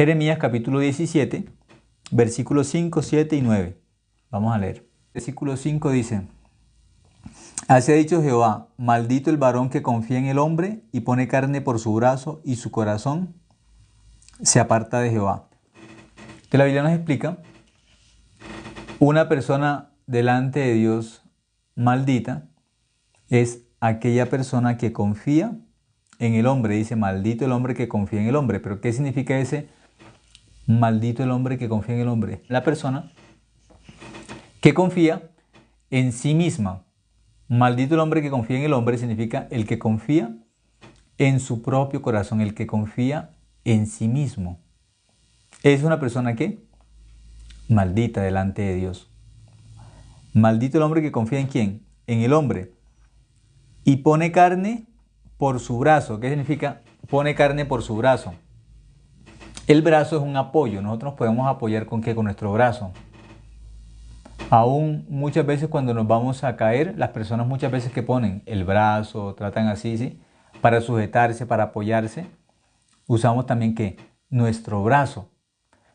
Jeremías capítulo 17, versículos 5, 7 y 9. Vamos a leer. Versículo 5 dice: Así ha dicho Jehová, maldito el varón que confía en el hombre y pone carne por su brazo y su corazón se aparta de Jehová. Entonces la Biblia nos explica, una persona delante de Dios maldita es aquella persona que confía en el hombre. Dice, maldito el hombre que confía en el hombre. ¿Pero qué significa ese maldito el hombre que confía en el hombre? La persona que confía en sí misma. Maldito el hombre que confía en el hombre significa el que confía en su propio corazón, el que confía en sí mismo. Es una persona que maldita delante de Dios. Maldito el hombre que confía en ¿quién? En el hombre. Y pone carne por su brazo. ¿Qué significa pone carne por su brazo? El brazo es un apoyo. Nosotros nos podemos apoyar ¿con qué? Con nuestro brazo. Aún muchas veces cuando nos vamos a caer, las personas muchas veces que ponen el brazo, tratan así, ¿sí? Para sujetarse, para apoyarse, usamos también ¿qué? Nuestro brazo.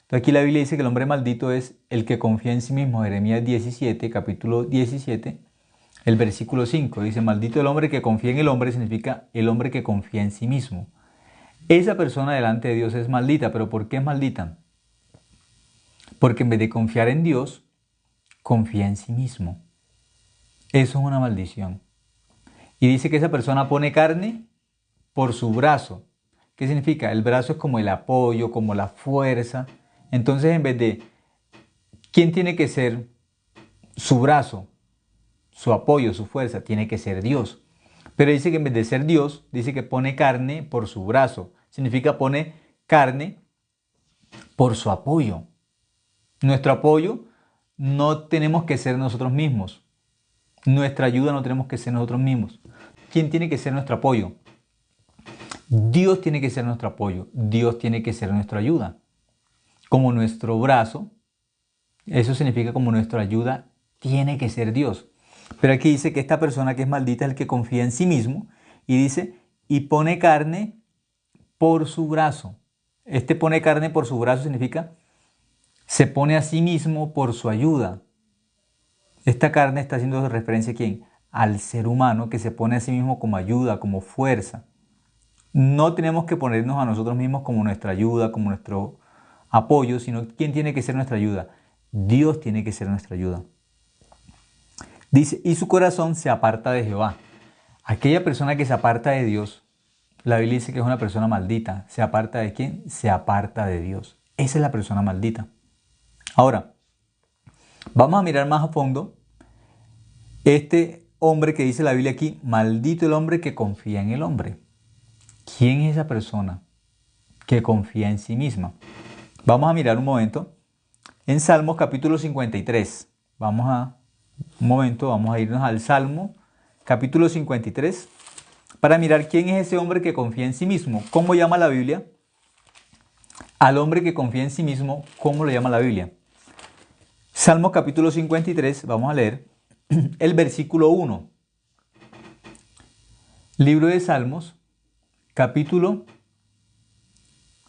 Entonces aquí la Biblia dice que el hombre maldito es el que confía en sí mismo. Jeremías 17, capítulo 17, el versículo 5. Dice, maldito el hombre que confía en el hombre, significa el hombre que confía en sí mismo. Esa persona delante de Dios es maldita. ¿Pero por qué es maldita? Porque en vez de confiar en Dios, confía en sí mismo. Eso es una maldición. Y dice que esa persona pone carne por su brazo. ¿Qué significa? El brazo es como el apoyo, como la fuerza. Entonces, en vez de ¿quién tiene que ser su brazo, su apoyo, su fuerza? Tiene que ser Dios. Pero dice que en vez de ser Dios, dice que pone carne por su brazo. Significa pone carne por su apoyo. Nuestro apoyo no tenemos que ser nosotros mismos. Nuestra ayuda no tenemos que ser nosotros mismos. ¿Quién tiene que ser nuestro apoyo? Dios tiene que ser nuestro apoyo. Dios tiene que ser nuestra ayuda. Como nuestro brazo, eso significa como nuestra ayuda tiene que ser Dios. Pero aquí dice que esta persona que es maldita es el que confía en sí mismo y dice, y pone carne por su brazo. Este pone carne por su brazo significa se pone a sí mismo por su ayuda. Esta carne está haciendo referencia a ¿quién? Al ser humano que se pone a sí mismo como ayuda, como fuerza. No tenemos que ponernos a nosotros mismos como nuestra ayuda, como nuestro apoyo, sino ¿quién tiene que ser nuestra ayuda? Dios tiene que ser nuestra ayuda. Dice, y su corazón se aparta de Jehová. Aquella persona que se aparta de Dios, la Biblia dice que es una persona maldita. ¿Se aparta de quién? Se aparta de Dios. Esa es la persona maldita. Ahora, vamos a mirar más a fondo este hombre que dice la Biblia aquí, maldito el hombre que confía en el hombre. ¿Quién es esa persona que confía en sí misma? Vamos a mirar un momento en Salmos capítulo 53. Vamos a irnos al Salmo capítulo 53 para mirar quién es ese hombre que confía en sí mismo. ¿Cómo llama la Biblia al hombre que confía en sí mismo? ¿Cómo lo llama la Biblia? Salmo capítulo 53, vamos a leer el versículo 1. Libro de Salmos, capítulo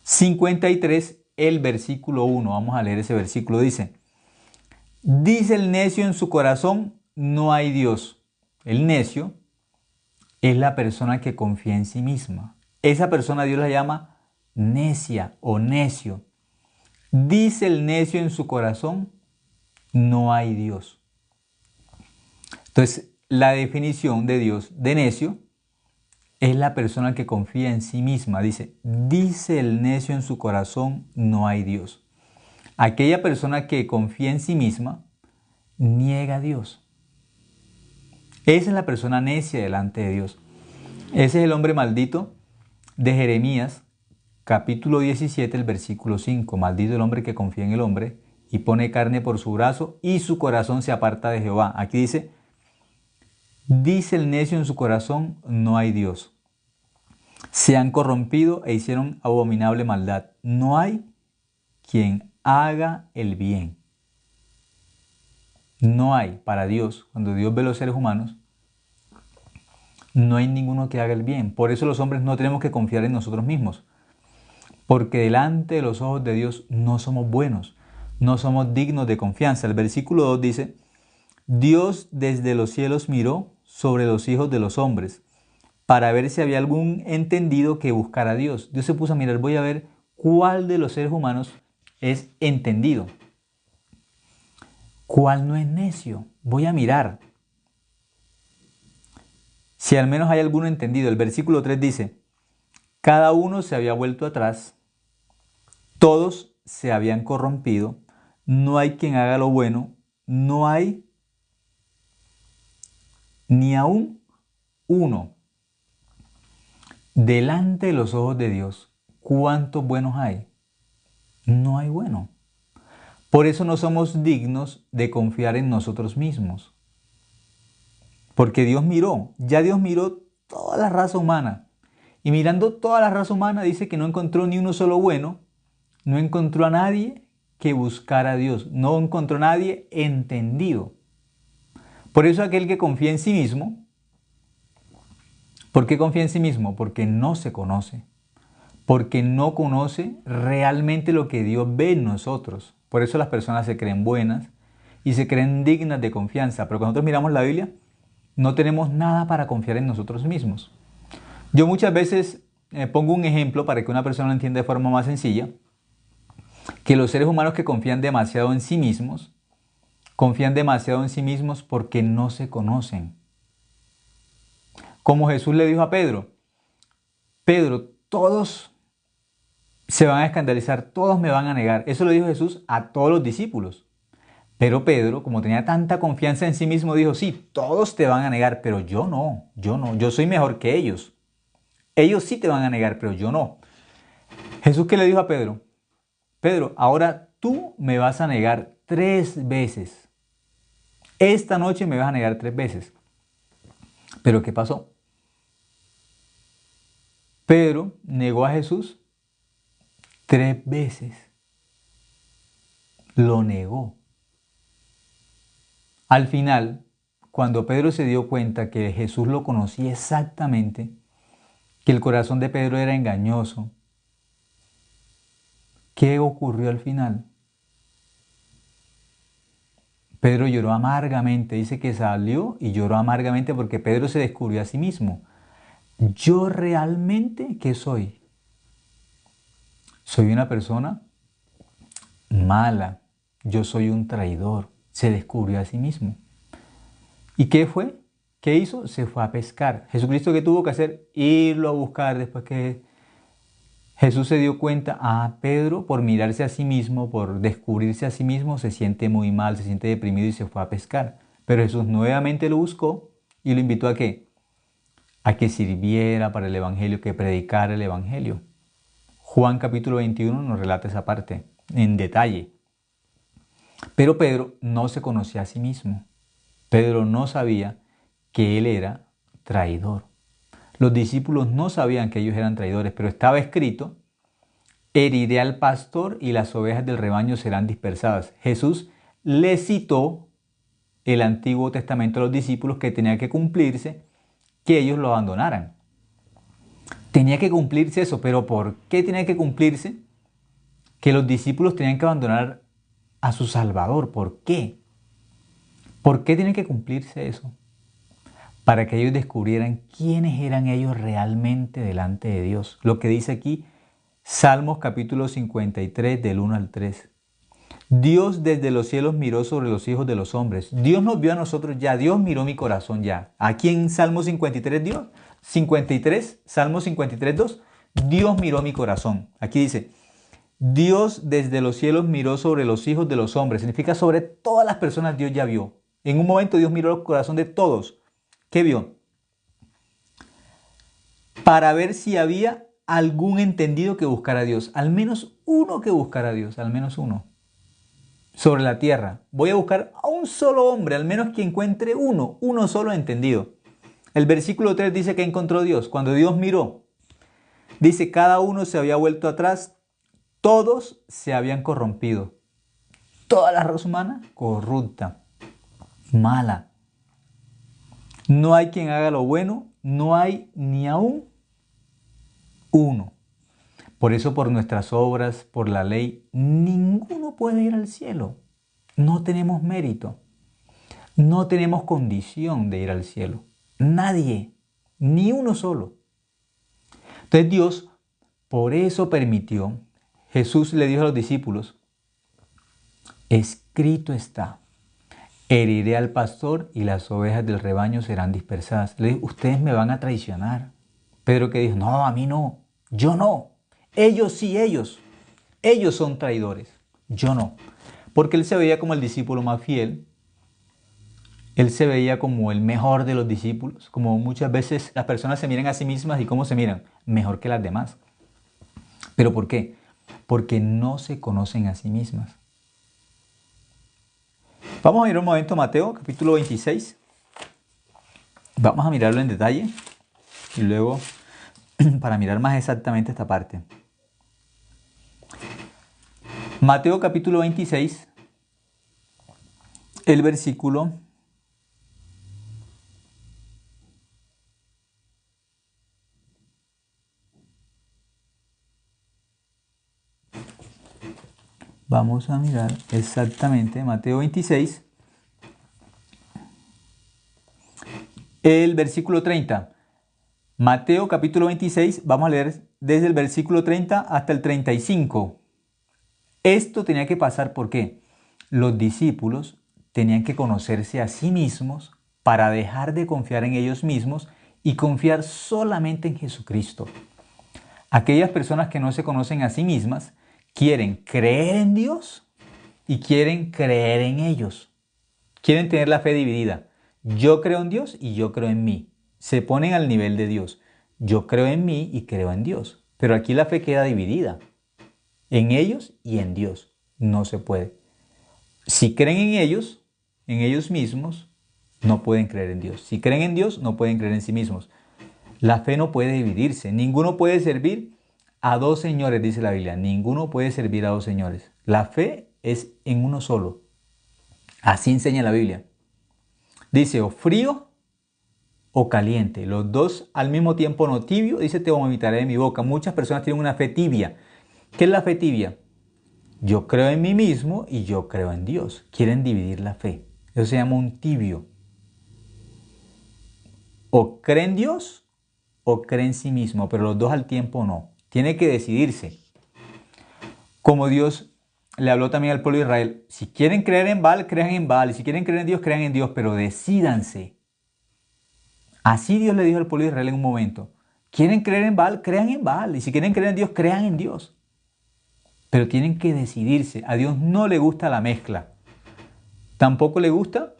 53, el versículo 1. Vamos a leer ese versículo. Dice el necio en su corazón, no hay Dios. El necio es la persona que confía en sí misma. Esa persona Dios la llama necia o necio. Dice el necio en su corazón, no hay Dios. Entonces, la definición de Dios de necio es la persona que confía en sí misma. Dice el necio en su corazón, no hay Dios. Aquella persona que confía en sí misma, niega a Dios. Esa es la persona necia delante de Dios. Ese es el hombre maldito de Jeremías, capítulo 17, el versículo 5. Maldito el hombre que confía en el hombre y pone carne por su brazo y su corazón se aparta de Jehová. Aquí dice el necio en su corazón, no hay Dios. Se han corrompido e hicieron abominable maldad. No hay quien haga el bien. No hay para Dios, cuando Dios ve los seres humanos, no hay ninguno que haga el bien. Por eso los hombres no tenemos que confiar en nosotros mismos. porque delante de los ojos de Dios no somos buenos, no somos dignos de confianza. El versículo 2 dice, Dios desde los cielos miró sobre los hijos de los hombres para ver si había algún entendido que buscara a Dios. Dios se puso a mirar, voy a ver cuál de los seres humanos es entendido, cuál no es necio. Voy a mirar si al menos hay alguno entendido. El versículo 3 dice, cada uno se había vuelto atrás, todos se habían corrompido, no hay quien haga lo bueno, no hay ni aún uno. Delante de los ojos de Dios, ¿cuántos buenos hay? No hay bueno. Por eso no somos dignos de confiar en nosotros mismos. Porque Dios miró, ya Dios miró toda la raza humana. Y mirando toda la raza humana dice que no encontró ni uno solo bueno, no encontró a nadie que buscara a Dios, no encontró a nadie entendido. Por eso aquel que confía en sí mismo, ¿por qué confía en sí mismo? Porque no se conoce, porque no conoce realmente lo que Dios ve en nosotros. Por eso las personas se creen buenas y se creen dignas de confianza, pero cuando nosotros miramos la Biblia, no tenemos nada para confiar en nosotros mismos. Yo muchas veces pongo un ejemplo para que una persona lo entienda de forma más sencilla, que los seres humanos que confían demasiado en sí mismos, confían demasiado en sí mismos porque no se conocen. Como Jesús le dijo a Pedro, Pedro, todos se van a escandalizar, todos me van a negar. Eso lo dijo Jesús a todos los discípulos. Pero Pedro, como tenía tanta confianza en sí mismo, dijo, sí, todos te van a negar, pero yo no, yo soy mejor que ellos. Ellos sí te van a negar, pero yo no. Jesús, ¿qué le dijo a Pedro? Pedro, ahora tú me vas a negar 3 veces. Esta noche me vas a negar 3 veces. ¿Pero qué pasó? Pedro negó a Jesús 3 veces. Lo negó. Al final, cuando Pedro se dio cuenta que Jesús lo conocía exactamente, que el corazón de Pedro era engañoso, ¿qué ocurrió al final? Pedro lloró amargamente, dice que salió y lloró amargamente porque Pedro se descubrió a sí mismo. ¿Yo realmente qué soy? Soy una persona mala, yo soy un traidor. Se descubrió a sí mismo. ¿Y qué fue? ¿Qué hizo? Se fue a pescar. Jesucristo, ¿qué tuvo que hacer? Irlo a buscar después que Jesús se dio cuenta, Pedro por mirarse a sí mismo, por descubrirse a sí mismo, se siente muy mal, se siente deprimido y se fue a pescar. Pero Jesús nuevamente lo buscó y lo invitó a ¿qué? A que sirviera para el Evangelio, que predicara el Evangelio. Juan capítulo 21 nos relata esa parte en detalle. Pero Pedro no se conocía a sí mismo. Pedro no sabía que él era traidor. Los discípulos no sabían que ellos eran traidores, pero estaba escrito, heriré al pastor y las ovejas del rebaño serán dispersadas. Jesús le citó el Antiguo Testamento a los discípulos que tenía que cumplirse, que ellos lo abandonaran. Tenía que cumplirse eso, pero ¿por qué tenía que cumplirse? Que los discípulos tenían que abandonar a su Salvador. ¿Por qué? ¿Por qué tiene que cumplirse eso? Para que ellos descubrieran quiénes eran ellos realmente delante de Dios. Lo que dice aquí, Salmos capítulo 53 del 1 al 3. Dios desde los cielos miró sobre los hijos de los hombres. Dios nos vio a nosotros ya. Dios miró mi corazón ya. Aquí en Salmo 53, Salmo 53, 2. Dios miró mi corazón. Aquí dice, Dios desde los cielos miró sobre los hijos de los hombres. Significa sobre todas las personas Dios ya vio. En un momento Dios miró el corazón de todos. ¿Qué vio? Para ver si había algún entendido que buscara a Dios. Al menos uno que buscara a Dios. Al menos uno. Sobre la tierra. Voy a buscar a un solo hombre. Al menos que encuentre uno solo entendido. El versículo 3 dice que encontró Dios. Cuando Dios miró, dice, cada uno se había vuelto atrás. Todos se habían corrompido. Toda la raza humana corrupta, mala. No hay quien haga lo bueno, no hay ni aún uno. Por eso, por nuestras obras, por la ley, ninguno puede ir al cielo. No tenemos mérito. No tenemos condición de ir al cielo. Nadie, ni uno solo. Entonces Dios, por eso permitió, Jesús le dijo a los discípulos, escrito está, heriré al pastor y las ovejas del rebaño serán dispersadas. Le dijo, ustedes me van a traicionar. Pedro que dijo, no, a mí no, yo no. Ellos sí, ellos son traidores, yo no. Porque él se veía como el discípulo más fiel, él se veía como el mejor de los discípulos, como muchas veces las personas se miran a sí mismas y cómo se miran, mejor que las demás. ¿Pero por qué? Porque no se conocen a sí mismas. Vamos a ir un momento a Mateo, capítulo 26. Vamos a mirarlo en detalle y luego para mirar más exactamente esta parte. Mateo capítulo 26, el versículo 30. Mateo capítulo 26, vamos a leer desde el versículo 30 hasta el 35. Esto tenía que pasar porque los discípulos tenían que conocerse a sí mismos para dejar de confiar en ellos mismos y confiar solamente en Jesucristo. Aquellas personas que no se conocen a sí mismas quieren creer en Dios y quieren creer en ellos. Quieren tener la fe dividida. Yo creo en Dios y yo creo en mí. Se ponen al nivel de Dios. Yo creo en mí y creo en Dios. Pero aquí la fe queda dividida. En ellos y en Dios. No se puede. Si creen en ellos mismos, no pueden creer en Dios. Si creen en Dios, no pueden creer en sí mismos. La fe no puede dividirse. Ninguno puede servir a dos señores, dice la Biblia. Ninguno puede servir a dos señores. La fe es en uno solo. Así enseña la Biblia. Dice o frío o caliente. Los dos al mismo tiempo, no tibio. Dice te vomitaré de mi boca. Muchas personas tienen una fe tibia. ¿Qué es la fe tibia? Yo creo en mí mismo y yo creo en Dios. Quieren dividir la fe. Eso se llama un tibio. O cree en Dios o cree en sí mismo, pero los dos al tiempo no. Tiene que decidirse. Como Dios le habló también al pueblo de Israel, si quieren creer en Baal, crean en Baal. Y si quieren creer en Dios, crean en Dios, pero decídanse. Así Dios le dijo al pueblo de Israel en un momento. Quieren creer en Baal, crean en Baal. Y si quieren creer en Dios, crean en Dios. Pero tienen que decidirse. A Dios no le gusta la mezcla. Tampoco le gusta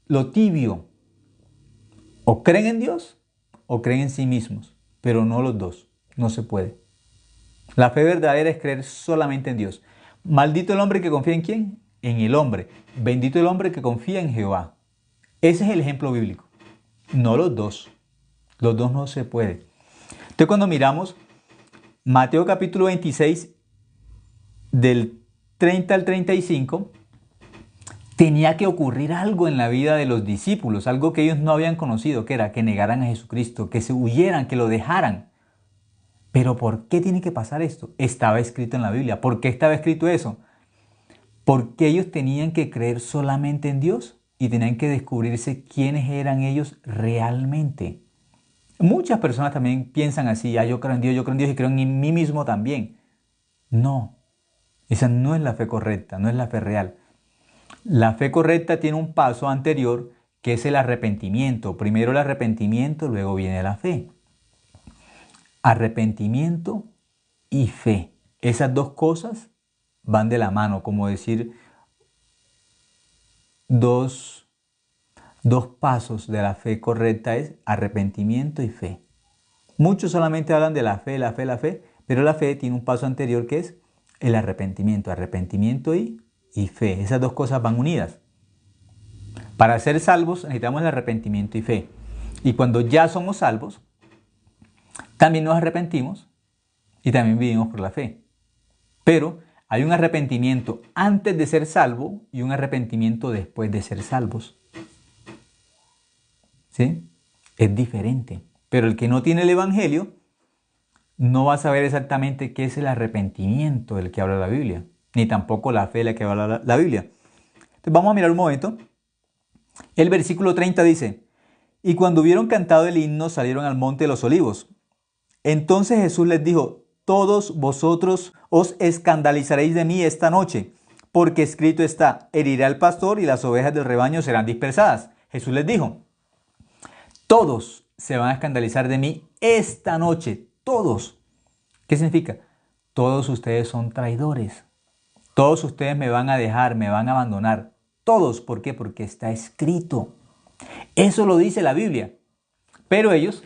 lo tibio. O creen en Dios o creen en sí mismos. Pero no los dos. No se puede. La fe verdadera es creer solamente en Dios. Maldito el hombre que confía en ¿quién? En el hombre. Bendito el hombre que confía en Jehová. Ese es el ejemplo bíblico. No los dos. Los dos no se puede. Entonces cuando miramos Mateo capítulo 26, del 30 al 35, tenía que ocurrir algo en la vida de los discípulos, algo que ellos no habían conocido, que era que negaran a Jesucristo, que se huyeran, que lo dejaran. Pero ¿por qué tiene que pasar esto? Estaba escrito en la Biblia. ¿Por qué estaba escrito eso? Porque ellos tenían que creer solamente en Dios y tenían que descubrirse quiénes eran ellos realmente. Muchas personas también piensan así, yo creo en Dios y creo en mí mismo también. No, esa no es la fe correcta, no es la fe real. La fe correcta tiene un paso anterior que es el arrepentimiento. Primero el arrepentimiento, luego viene la fe. Arrepentimiento y fe. Esas dos cosas van de la mano, como decir dos pasos de la fe correcta es arrepentimiento y fe. Muchos solamente hablan de la fe, pero la fe tiene un paso anterior que es el arrepentimiento y fe. Esas dos cosas van unidas. Para ser salvos necesitamos el arrepentimiento y fe. Y cuando ya somos salvos, también nos arrepentimos y también vivimos por la fe. Pero hay un arrepentimiento antes de ser salvo y un arrepentimiento después de ser salvos. ¿Sí? Es diferente. Pero el que no tiene el Evangelio no va a saber exactamente qué es el arrepentimiento del que habla la Biblia, ni tampoco la fe de la que habla la Biblia. Entonces vamos a mirar un momento. El versículo 30 dice, y cuando hubieron cantado el himno salieron al monte de los olivos. Entonces Jesús les dijo, todos vosotros os escandalizaréis de mí esta noche, porque escrito está, heriré al pastor y las ovejas del rebaño serán dispersadas. Jesús les dijo, todos se van a escandalizar de mí esta noche, todos. ¿Qué significa? Todos ustedes son traidores. Todos ustedes me van a dejar, me van a abandonar. Todos, ¿por qué? Porque está escrito. Eso lo dice la Biblia. Pero ellos,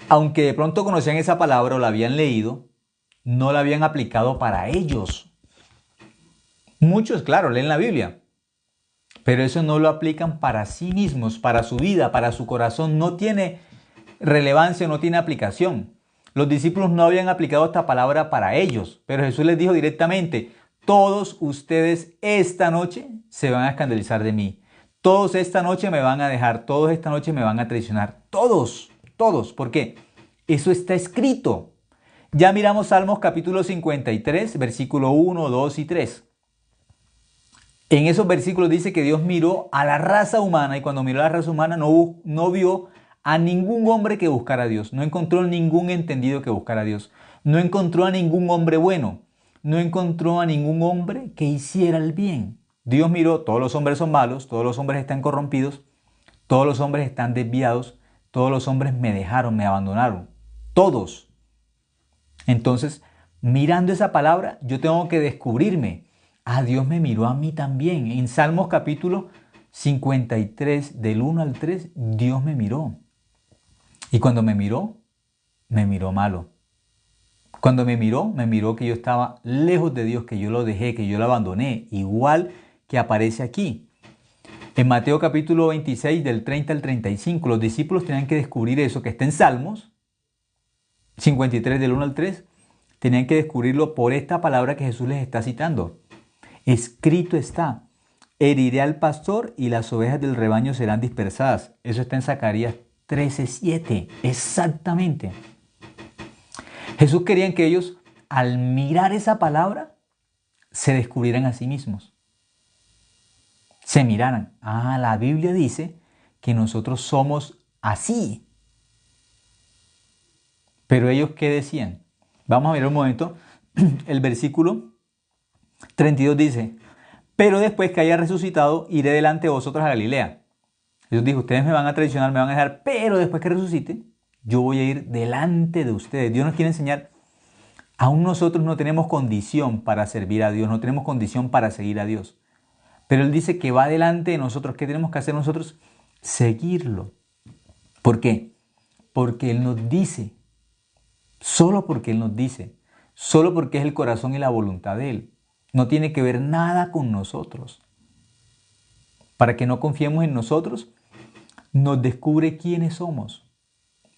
aunque de pronto conocían esa palabra o la habían leído, no la habían aplicado para ellos. Muchos, claro, leen la Biblia, pero eso no lo aplican para sí mismos, para su vida, para su corazón. No tiene relevancia, no tiene aplicación. Los discípulos no habían aplicado esta palabra para ellos, pero Jesús les dijo directamente, todos ustedes esta noche se van a escandalizar de mí. Todos esta noche me van a dejar, todos esta noche me van a traicionar. Todos, todos. ¿Por qué? Eso está escrito. Ya miramos Salmos capítulo 53, versículo 1, 2 y 3. En esos versículos dice que Dios miró a la raza humana y cuando miró a la raza humana no vio a ningún hombre que buscara a Dios. No encontró ningún entendido que buscara a Dios. No encontró a ningún hombre bueno. No encontró a ningún hombre que hiciera el bien. Dios miró, todos los hombres son malos, todos los hombres están corrompidos, todos los hombres están desviados, todos los hombres me dejaron, me abandonaron. Todos. Entonces, mirando esa palabra, yo tengo que descubrirme. Ah, Dios me miró a mí también. En Salmos capítulo 53, del 1 al 3, Dios me miró. Y cuando me miró malo. Cuando me miró que yo estaba lejos de Dios, que yo lo dejé, que yo lo abandoné, igual que aparece aquí. En Mateo capítulo 26, del 30 al 35, los discípulos tenían que descubrir eso, que está en Salmos 53, del 1 al 3, tenían que descubrirlo por esta palabra que Jesús les está citando. Escrito está, heriré al pastor y las ovejas del rebaño serán dispersadas. Eso está en Zacarías 13:7, exactamente. Jesús quería que ellos, al mirar esa palabra, se descubrieran a sí mismos. Se miraran. Ah, la Biblia dice que nosotros somos así. Pero ellos, ¿qué decían? Vamos a ver un momento. El versículo 32 dice, pero después que haya resucitado, iré delante de vosotros a Galilea. Jesús dijo, ustedes me van a traicionar, me van a dejar, pero después que resucite, yo voy a ir delante de ustedes. Dios nos quiere enseñar, aún nosotros no tenemos condición para servir a Dios, no tenemos condición para seguir a Dios. Pero Él dice que va delante de nosotros. ¿Qué tenemos que hacer nosotros? Seguirlo. ¿Por qué? Porque Él nos dice, solo porque Él nos dice, solo porque es el corazón y la voluntad de Él. No tiene que ver nada con nosotros. Para que no confiemos en nosotros, nos descubre quiénes somos.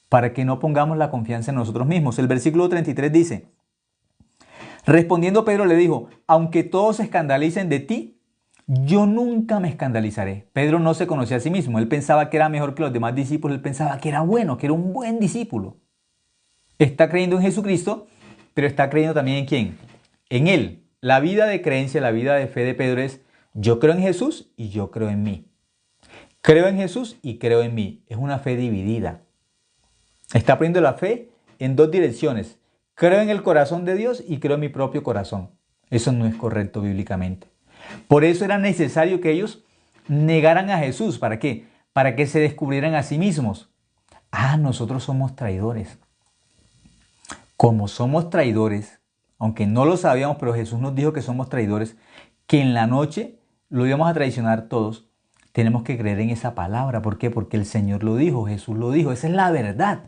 Para que no pongamos la confianza en nosotros mismos. El versículo 33 dice, respondiendo Pedro le dijo, aunque todos se escandalicen de ti, yo nunca me escandalizaré. Pedro no se conocía a sí mismo. Él pensaba que era mejor que los demás discípulos. Él pensaba que era bueno, que era un buen discípulo. Está creyendo en Jesucristo, pero está creyendo también en ¿quién? En Él. La vida de creencia, la vida de fe de Pedro es, yo creo en Jesús y yo creo en mí. Creo en Jesús y creo en mí. Es una fe dividida. Está poniendo la fe en dos direcciones. Creo en el corazón de Dios y creo en mi propio corazón. Eso no es correcto bíblicamente. Por eso era necesario que ellos negaran a Jesús. ¿Para qué? Para que se descubrieran a sí mismos. Ah, nosotros somos traidores. Como somos traidores, aunque no lo sabíamos, pero Jesús nos dijo que somos traidores, que en la noche lo íbamos a traicionar todos, tenemos que creer en esa palabra. ¿Por qué? Porque el Señor lo dijo, Jesús lo dijo. Esa es la verdad.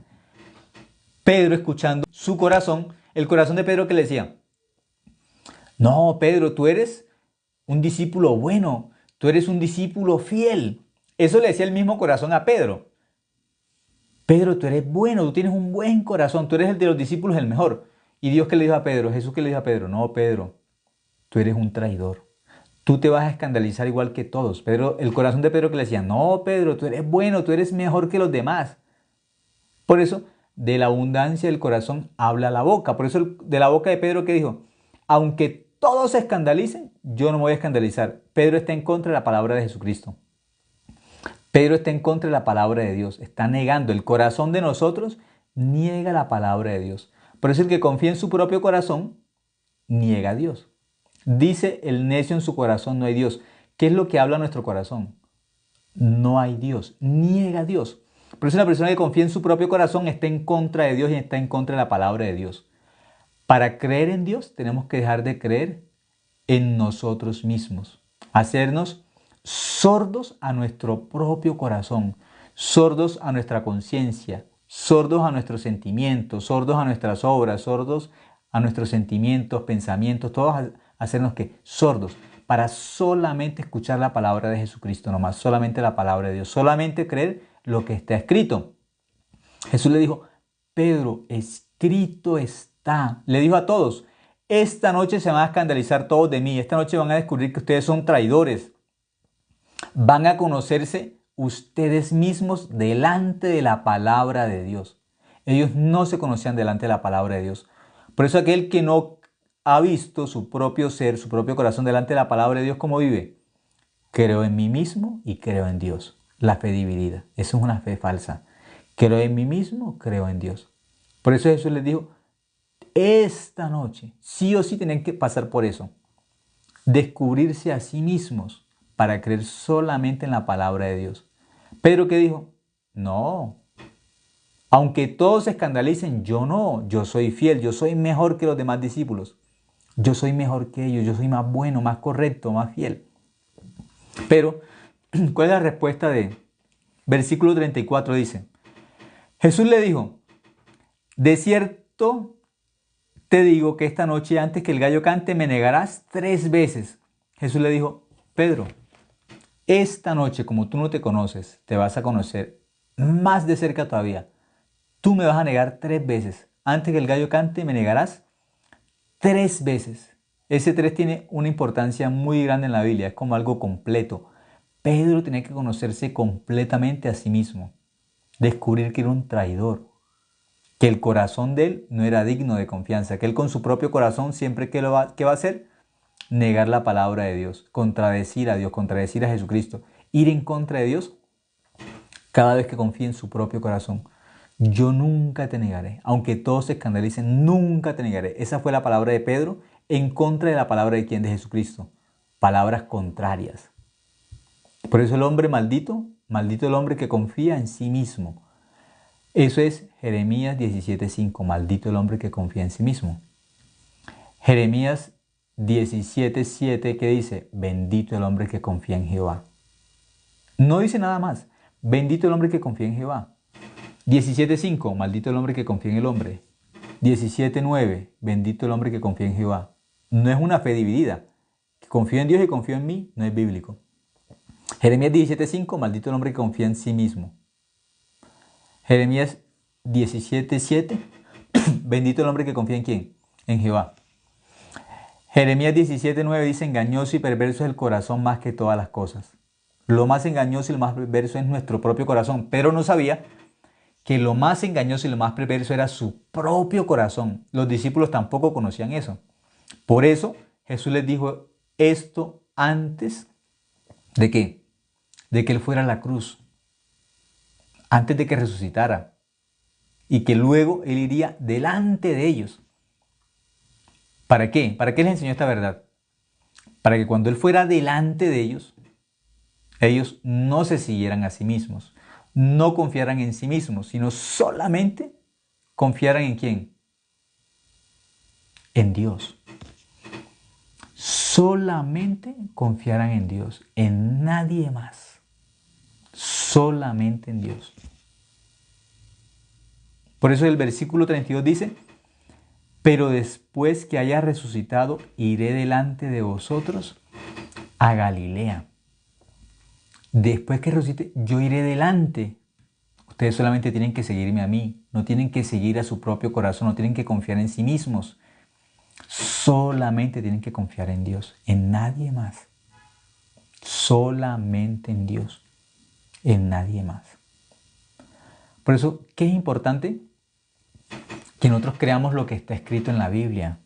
Pedro, escuchando su corazón, el corazón de Pedro, que le decía, no, Pedro, tú eres un discípulo bueno, tú eres un discípulo fiel. Eso le decía el mismo corazón a Pedro. Pedro, tú eres bueno, tú tienes un buen corazón, tú eres el de los discípulos el mejor. Y Dios, ¿qué le dijo a Pedro? Jesús, ¿qué le dijo a Pedro? No, Pedro, tú eres un traidor. Tú te vas a escandalizar igual que todos. Pedro, el corazón de Pedro, que le decía, no, Pedro, tú eres bueno, tú eres mejor que los demás. Por eso de la abundancia del corazón habla la boca. Por eso de la boca de Pedro, ¿qué dijo? Aunque todos se escandalicen, yo no me voy a escandalizar. Pedro está en contra de la palabra de Jesucristo. Pedro está en contra de la palabra de Dios. Está negando. El corazón de nosotros niega la palabra de Dios. Por eso el que confía en su propio corazón niega a Dios. Dice el necio en su corazón no hay Dios. ¿Qué es lo que habla nuestro corazón? No hay Dios. Niega a Dios. Por eso una persona que confía en su propio corazón está en contra de Dios y está en contra de la palabra de Dios. Para creer en Dios tenemos que dejar de creer en nosotros mismos. Hacernos sordos a nuestro propio corazón, sordos a nuestra conciencia, sordos a nuestros sentimientos, sordos a nuestras obras, sordos a nuestros sentimientos, pensamientos, todos hacernos que sordos para solamente escuchar la palabra de Jesucristo nomás, solamente la palabra de Dios, solamente creer lo que está escrito. Jesús le dijo, Pedro, escrito está. Le dijo a todos, esta noche se van a escandalizar todos de mí, esta noche van a descubrir que ustedes son traidores. Van a conocerse ustedes mismos delante de la palabra de Dios. Ellos no se conocían delante de la palabra de Dios. Por eso aquel que no ha visto su propio ser, su propio corazón delante de la palabra de Dios, ¿cómo vive? Creo en mí mismo y creo en Dios. La fe dividida. Eso es una fe falsa. Creo en mí mismo, creo en Dios. Por eso Jesús les dijo, esta noche, sí o sí tienen que pasar por eso. Descubrirse a sí mismos para creer solamente en la palabra de Dios. Pedro, ¿qué dijo? No, aunque todos se escandalicen, yo no, yo soy fiel, yo soy mejor que los demás discípulos. Yo soy mejor que ellos, yo soy más bueno, más correcto, más fiel. Pero, ¿cuál es la respuesta de versículo 34? Dice, Jesús le dijo, de cierto te digo que esta noche antes que el gallo cante me negarás 3 veces. Jesús le dijo, Pedro, esta noche como tú no te conoces, te vas a conocer más de cerca todavía. Tú me vas a negar 3 veces. Antes que el gallo cante me negarás 3 veces. Ese 3 tiene una importancia muy grande en la Biblia, es como algo completo. Pedro tenía que conocerse completamente a sí mismo, descubrir que era un traidor, que el corazón de él no era digno de confianza, que él con su propio corazón siempre que va a hacer, negar la palabra de Dios, contradecir a Dios, contradecir a Jesucristo, ir en contra de Dios cada vez que confíe en su propio corazón. Yo nunca te negaré, aunque todos se escandalicen, nunca te negaré. Esa fue la palabra de Pedro en contra de la palabra de quién, de Jesucristo. Palabras contrarias. Por eso el hombre maldito, maldito el hombre que confía en sí mismo. Eso es Jeremías 17:5, maldito el hombre que confía en sí mismo. Jeremías 17:7 que dice, bendito el hombre que confía en Jehová. No dice nada más, bendito el hombre que confía en Jehová. 17:5, maldito el hombre que confía en el hombre. 17:9, bendito el hombre que confía en Jehová. No es una fe dividida. Confío en Dios y confío en mí, no es bíblico. Jeremías 17:5, maldito el hombre que confía en sí mismo. Jeremías 17:7, bendito el hombre que confía en quién, en Jehová. Jeremías 17:9 dice, engañoso y perverso es el corazón más que todas las cosas. Lo más engañoso y lo más perverso es nuestro propio corazón. Pero no sabía que lo más engañoso y lo más perverso era su propio corazón. Los discípulos tampoco conocían eso. Por eso Jesús les dijo esto antes de que Él fuera a la cruz, antes de que resucitara y que luego Él iría delante de ellos. ¿Para qué? ¿Para qué les enseñó esta verdad? Para que cuando Él fuera delante de ellos, ellos no se siguieran a sí mismos, no confiaran en sí mismos, sino solamente confiaran en quién, en Dios. Solamente confiaran en Dios, en nadie más. Solamente en Dios. Por eso el versículo 32 dice, pero después que haya resucitado, iré delante de vosotros a Galilea. Después que resucite, yo iré delante. Ustedes solamente tienen que seguirme a mí, no tienen que seguir a su propio corazón, no tienen que confiar en sí mismos. Solamente tienen que confiar en Dios, en nadie más. Solamente en Dios, en nadie más. Por eso, ¿qué es importante? que nosotros creamos lo que está escrito en la Biblia.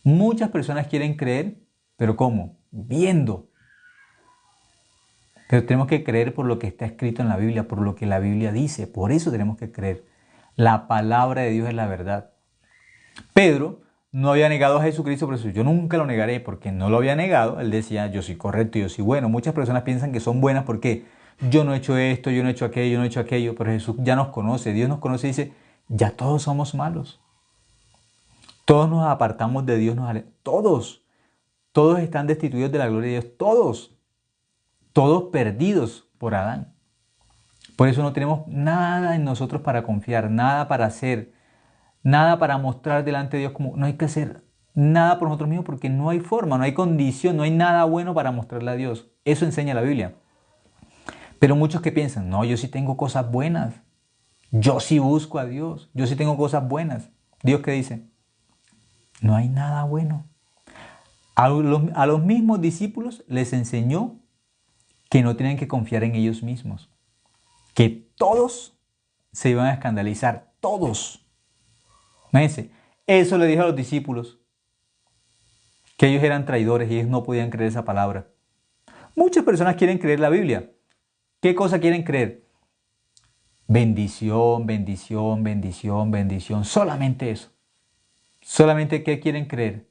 Muchas personas quieren creer, pero ¿cómo? Viendo. Pero tenemos que creer por lo que está escrito en la Biblia, por lo que la Biblia dice. Por eso tenemos que creer. La palabra de Dios es la verdad. Pedro no había negado a Jesucristo, por eso yo nunca lo negaré, porque no lo había negado. Él decía, yo soy correcto, yo soy bueno. Muchas personas piensan que son buenas porque yo no he hecho esto, yo no he hecho aquello, yo no he hecho aquello, pero Jesús ya nos conoce, Dios nos conoce y dice, ya todos somos malos. Todos nos apartamos de Dios, todos están destituidos de la gloria de Dios, todos perdidos por Adán. Por eso no tenemos nada en nosotros para confiar, nada para hacer, nada para mostrar delante de Dios, como no hay que hacer nada por nosotros mismos porque no hay forma, no hay condición, no hay nada bueno para mostrarle a Dios. Eso enseña la Biblia. Pero muchos que piensan, no, yo sí tengo cosas buenas, yo sí busco a Dios, yo sí tengo cosas buenas. ¿Dios qué dice? No hay nada bueno. A los mismos discípulos les enseñó que no tienen que confiar en ellos mismos, que todos se iban a escandalizar, todos. Imagínense, eso le dijo a los discípulos, que ellos eran traidores y ellos no podían creer esa palabra. Muchas personas quieren creer la Biblia. ¿Qué cosa quieren creer? Bendición, bendición, bendición, bendición. Solamente eso. Solamente ¿qué quieren creer?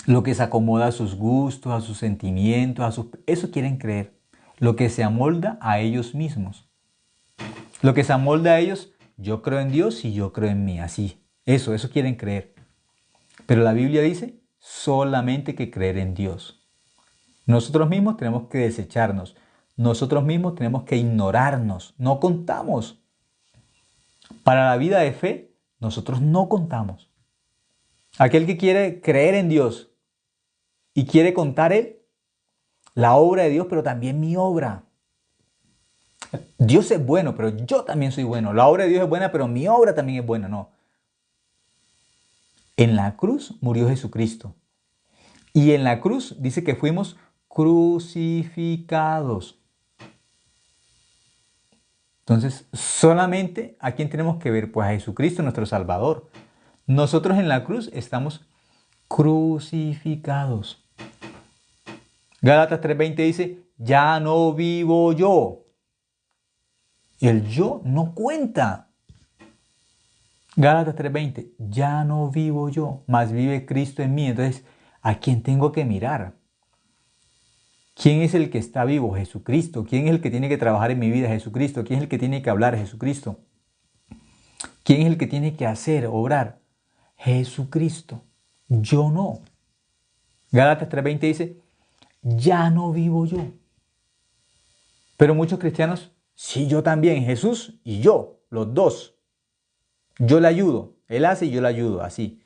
Lo que se acomoda a sus gustos, a sus sentimientos, eso quieren creer. Lo que se amolda a ellos mismos. Lo que se amolda a ellos, yo creo en Dios y yo creo en mí. Así. Eso quieren creer. Pero la Biblia dice solamente que creer en Dios. Nosotros mismos tenemos que desecharnos. Nosotros mismos tenemos que ignorarnos. No contamos. Para la vida de fe, nosotros no contamos. Aquel que quiere creer en Dios y quiere contar él, la obra de Dios, pero también mi obra. Dios es bueno, pero yo también soy bueno. La obra de Dios es buena, pero mi obra también es buena. No. En la cruz murió Jesucristo. Y en la cruz dice que fuimos crucificados. Entonces, solamente ¿a quién tenemos que ver? Pues a Jesucristo, nuestro Salvador. Nosotros en la cruz estamos crucificados. Gálatas 3:20 dice, ya no vivo yo. El yo no cuenta. Gálatas 3:20, ya no vivo yo, mas vive Cristo en mí. Entonces, ¿a quién tengo que mirar? ¿Quién es el que está vivo? Jesucristo. ¿Quién es el que tiene que trabajar en mi vida? Jesucristo. ¿Quién es el que tiene que hablar? Jesucristo. ¿Quién es el que tiene que hacer, obrar? Jesucristo. Yo no. Gálatas 3:20 dice, ya no vivo yo. Pero muchos cristianos, sí, yo también, Jesús y yo, los dos. Yo le ayudo, Él hace y yo le ayudo, así.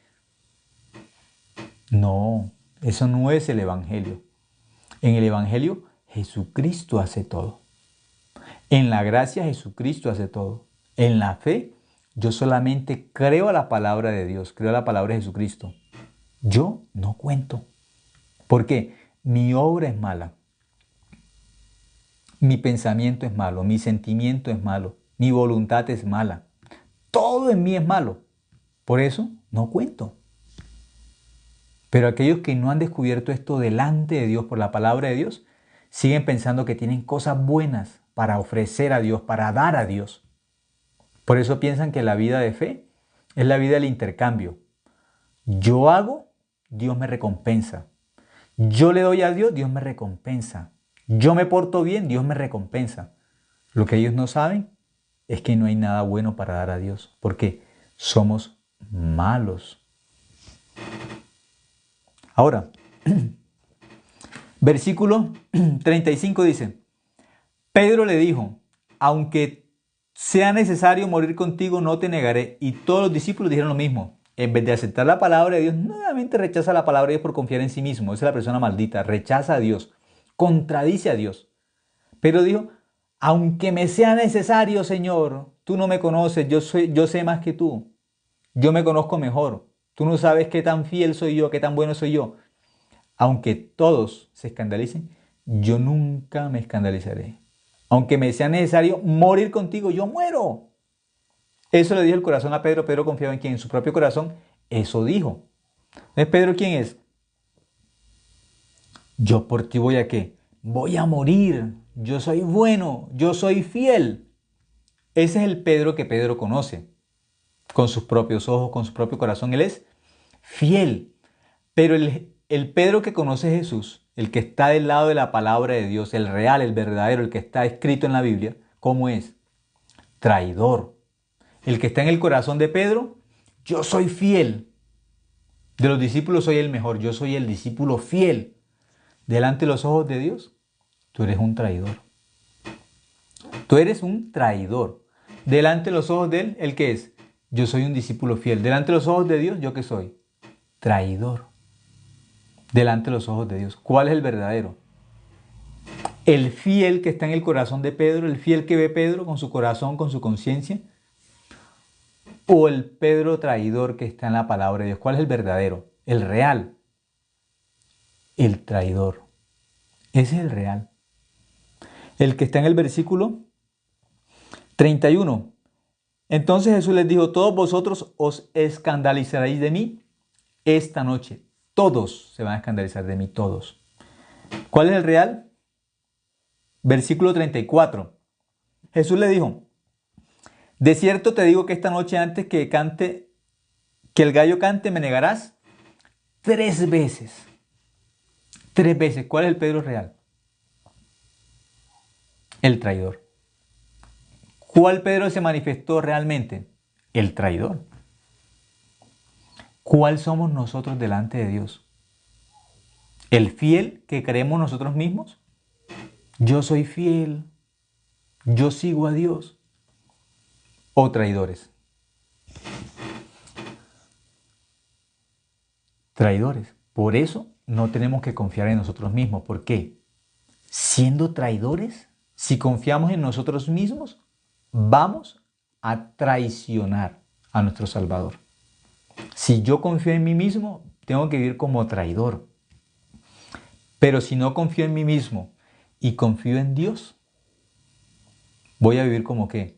No, eso no es el Evangelio. En el Evangelio, Jesucristo hace todo. En la gracia, Jesucristo hace todo. En la fe, yo solamente creo a la palabra de Dios, creo a la palabra de Jesucristo. Yo no cuento. ¿Por qué? Mi obra es mala. Mi pensamiento es malo, mi sentimiento es malo, mi voluntad es mala. Todo en mí es malo. Por eso no cuento. Pero aquellos que no han descubierto esto delante de Dios por la palabra de Dios, siguen pensando que tienen cosas buenas para ofrecer a Dios, para dar a Dios. Por eso piensan que la vida de fe es la vida del intercambio. Yo hago, Dios me recompensa. Yo le doy a Dios, Dios me recompensa. Yo me porto bien, Dios me recompensa. Lo que ellos no saben es que no hay nada bueno para dar a Dios, porque somos malos. Ahora, versículo 35 dice, Pedro le dijo, aunque sea necesario morir contigo, no te negaré. Y todos los discípulos dijeron lo mismo. En vez de aceptar la palabra de Dios, nuevamente rechaza la palabra de Dios por confiar en sí mismo. Esa es la persona maldita, rechaza a Dios, contradice a Dios. Pero dijo, aunque me sea necesario, Señor, tú no me conoces, yo sé más que tú. Yo me conozco mejor. Tú no sabes qué tan fiel soy yo, qué tan bueno soy yo. Aunque todos se escandalicen, yo nunca me escandalizaré. Aunque me sea necesario morir contigo, yo muero. Eso le dijo el corazón a Pedro. Pedro confiaba en quién, en su propio corazón. Eso dijo. Entonces, ¿Pedro quién es? Yo por ti voy a qué? Voy a morir. Yo soy bueno. Yo soy fiel. Ese es el Pedro que Pedro conoce. Con sus propios ojos, con su propio corazón. Él es fiel. Pero el Pedro que conoce a Jesús, el que está del lado de la palabra de Dios, el real, el verdadero, el que está escrito en la Biblia, ¿cómo es? Traidor. El que está en el corazón de Pedro, yo soy fiel. De los discípulos soy el mejor, yo soy el discípulo fiel. Delante de los ojos de Dios, tú eres un traidor. Tú eres un traidor. Delante de los ojos de Él, ¿el qué es? Yo soy un discípulo fiel. Delante de los ojos de Dios, ¿yo qué soy? Traidor. Delante de los ojos de Dios. ¿Cuál es el verdadero? El fiel que está en el corazón de Pedro, el fiel que ve Pedro con su corazón, con su conciencia, o el Pedro traidor que está en la palabra de Dios. ¿Cuál es el verdadero? El real. El traidor. Ese es el real. El que está en el versículo 31. Entonces Jesús les dijo, todos vosotros os escandalizaréis de mí esta noche. Todos se van a escandalizar de mí, todos. ¿Cuál es el real? Versículo 34. Jesús le dijo, de cierto te digo que esta noche antes que el gallo cante, me negarás 3 veces. 3 veces. ¿Cuál es el Pedro real? El traidor. ¿Cuál Pedro se manifestó realmente? El traidor. ¿Cuál somos nosotros delante de Dios? ¿El fiel que creemos nosotros mismos? Yo soy fiel. Yo sigo a Dios. ¿O traidores? Traidores. Por eso no tenemos que confiar en nosotros mismos. ¿Por qué? Siendo traidores, si confiamos en nosotros mismos, vamos a traicionar a nuestro Salvador. Si yo confío en mí mismo, tengo que vivir como traidor. Pero si no confío en mí mismo y confío en Dios, voy a vivir como ¿qué?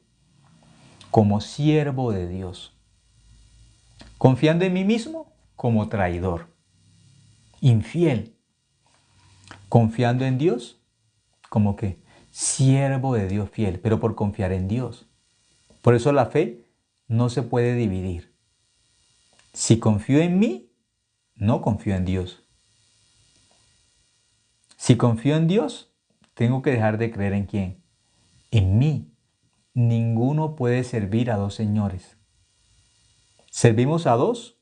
Como siervo de Dios. Confiando en mí mismo, como traidor. Infiel. Confiando en Dios, como ¿qué? Siervo de Dios fiel, pero por confiar en Dios. Por eso la fe no se puede dividir. Si confío en mí, no confío en Dios. Si confío en Dios, tengo que dejar de creer en ¿quién? En mí. Ninguno puede servir a 2 señores. Servimos a 2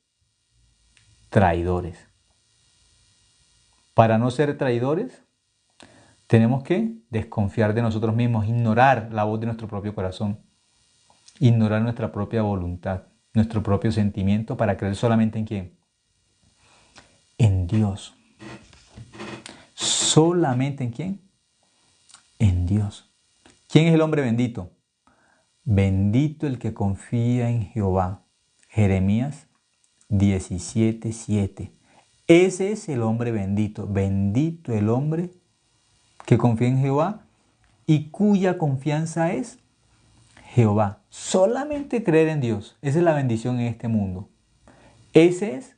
traidores. Para no ser traidores, tenemos que desconfiar de nosotros mismos, ignorar la voz de nuestro propio corazón, ignorar nuestra propia voluntad, nuestro propio sentimiento para creer solamente en ¿quién? En Dios. ¿Solamente en quién? En Dios. ¿Quién es el hombre bendito? Bendito el que confía en Jehová. Jeremías 17:7. Ese es el hombre bendito. Bendito el hombre que confía en Jehová y cuya confianza es Jehová. Solamente creer en Dios. Esa es la bendición en este mundo. Ese es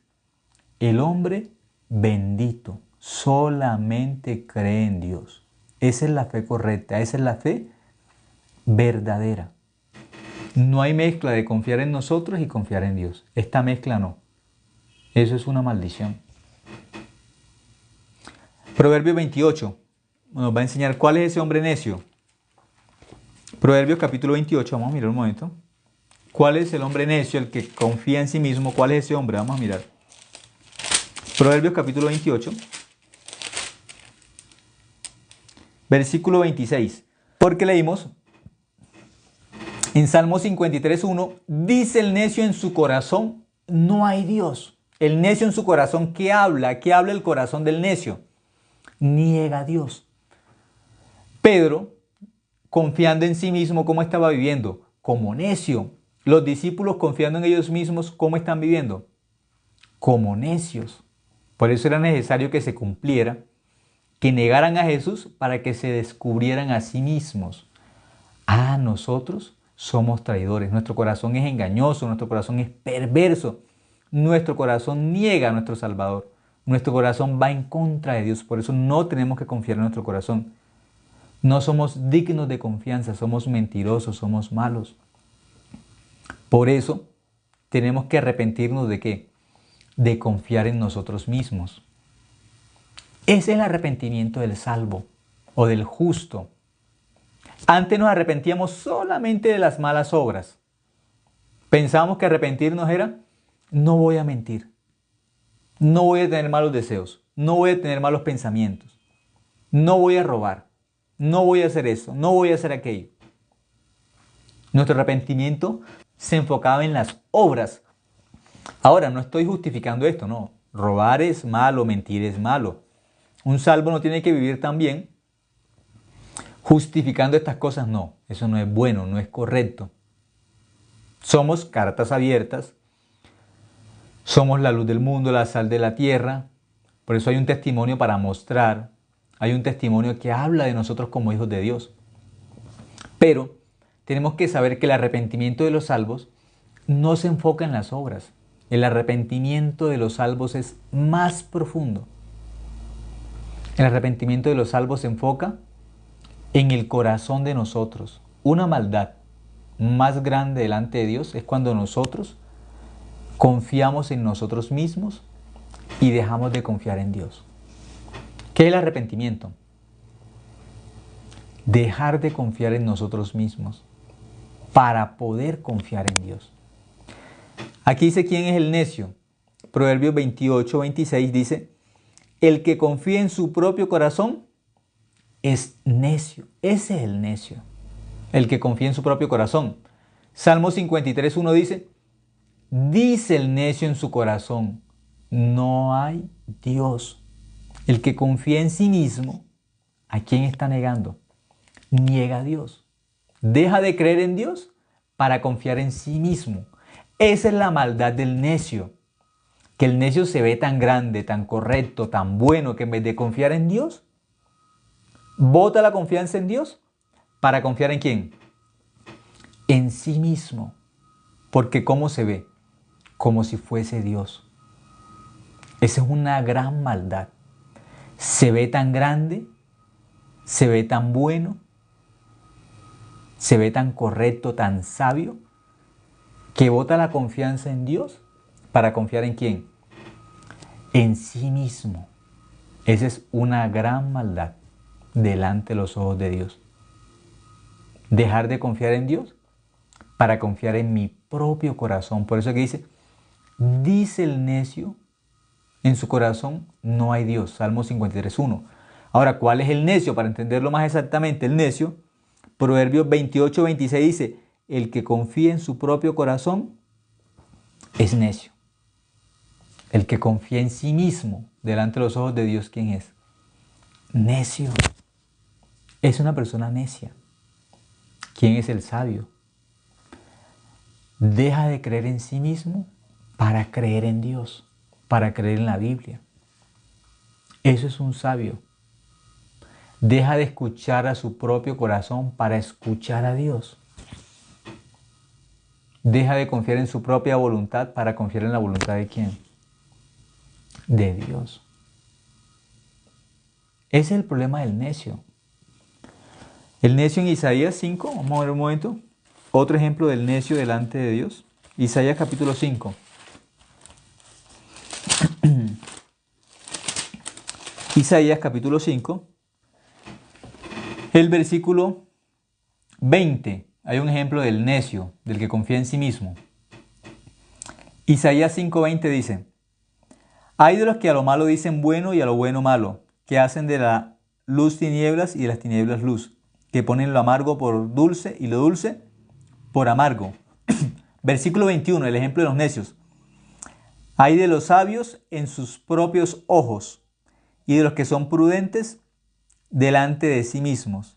el hombre bendito. Solamente cree en Dios. Esa es la fe correcta. Esa es la fe verdadera. No hay mezcla de confiar en nosotros y confiar en Dios. Esta mezcla no. Eso es una maldición. Proverbio 28 nos va a enseñar cuál es ese hombre necio. Proverbios capítulo 28, vamos a mirar un momento. ¿Cuál es el hombre necio, el que confía en sí mismo? ¿Cuál es ese hombre? Vamos a mirar. Proverbios capítulo 28, versículo 26. Porque leímos en Salmo 53:1, dice el necio en su corazón, no hay Dios. El necio en su corazón, ¿qué habla? ¿Qué habla el corazón del necio? Niega a Dios. Pedro, confiando en sí mismo, ¿cómo estaba viviendo? Como necio. Los discípulos confiando en ellos mismos, ¿cómo están viviendo? Como necios. Por eso era necesario que se cumpliera, que negaran a Jesús para que se descubrieran a sí mismos. Ah, nosotros somos traidores. Nuestro corazón es engañoso, nuestro corazón es perverso. Nuestro corazón niega a nuestro Salvador. Nuestro corazón va en contra de Dios. Por eso no tenemos que confiar en nuestro corazón. No somos dignos de confianza, somos mentirosos, somos malos. Por eso tenemos que arrepentirnos ¿de qué? De confiar en nosotros mismos. Ese es el arrepentimiento del salvo o del justo. Antes nos arrepentíamos solamente de las malas obras. Pensábamos que arrepentirnos era, no voy a mentir, no voy a tener malos deseos, no voy a tener malos pensamientos, no voy a robar, no voy a hacer eso, no voy a hacer aquello. Nuestro arrepentimiento se enfocaba en las obras. Ahora, no estoy justificando esto, no. Robar es malo, mentir es malo. Un salvo no tiene que vivir tan bien justificando estas cosas, no. Eso no es bueno, no es correcto. Somos cartas abiertas, somos la luz del mundo, la sal de la tierra. Por eso hay un testimonio para mostrar, hay un testimonio que habla de nosotros como hijos de Dios. Pero tenemos que saber que el arrepentimiento de los salvos no se enfoca en las obras. El arrepentimiento de los salvos es más profundo. El arrepentimiento de los salvos se enfoca en el corazón de nosotros. Una maldad más grande delante de Dios es cuando nosotros confiamos en nosotros mismos y dejamos de confiar en Dios. ¿Qué es el arrepentimiento? Dejar de confiar en nosotros mismos para poder confiar en Dios. Aquí dice quién es el necio. Proverbios 28, 26 dice, el que confía en su propio corazón es necio. Ese es el necio. El que confía en su propio corazón. Salmo 53, 1 dice, dice el necio en su corazón, no hay Dios. El que confía en sí mismo, ¿a quién está negando? Niega a Dios. Deja de creer en Dios para confiar en sí mismo. Esa es la maldad del necio. Que el necio se ve tan grande, tan correcto, tan bueno, que en vez de confiar en Dios, bota la confianza en Dios para confiar en ¿quién? En sí mismo. Porque ¿cómo se ve? Como si fuese Dios. Esa es una gran maldad. Se ve tan grande, se ve tan bueno, se ve tan correcto, tan sabio, que bota la confianza en Dios para confiar en ¿quién? En sí mismo. Esa es una gran maldad delante de los ojos de Dios. Dejar de confiar en Dios para confiar en mi propio corazón. Por eso que dice el necio en su corazón, no hay Dios. Salmo 53:1. Ahora, ¿cuál es el necio? Para entenderlo más exactamente, el necio, Proverbios 28:26 dice, el que confía en su propio corazón es necio. El que confía en sí mismo delante de los ojos de Dios, ¿quién es? Necio. Es una persona necia. ¿Quién es el sabio? Deja de creer en sí mismo para creer en Dios, para creer en la Biblia. Eso es un sabio. Deja de escuchar a su propio corazón para escuchar a Dios. Deja de confiar en su propia voluntad para confiar en la voluntad de ¿quién? De Dios. Ese es el problema del necio. El necio en Isaías 5, vamos a ver un momento, otro ejemplo del necio delante de Dios. Isaías capítulo 5. Isaías capítulo 5, el versículo 20. Hay un ejemplo del necio, del que confía en sí mismo. Isaías 5:20 dice, hay de los que a lo malo dicen bueno y a lo bueno malo, que hacen de la luz tinieblas y de las tinieblas luz, que ponen lo amargo por dulce y lo dulce por amargo. Versículo 21, el ejemplo de los necios. Hay de los sabios en sus propios ojos y de los que son prudentes delante de sí mismos.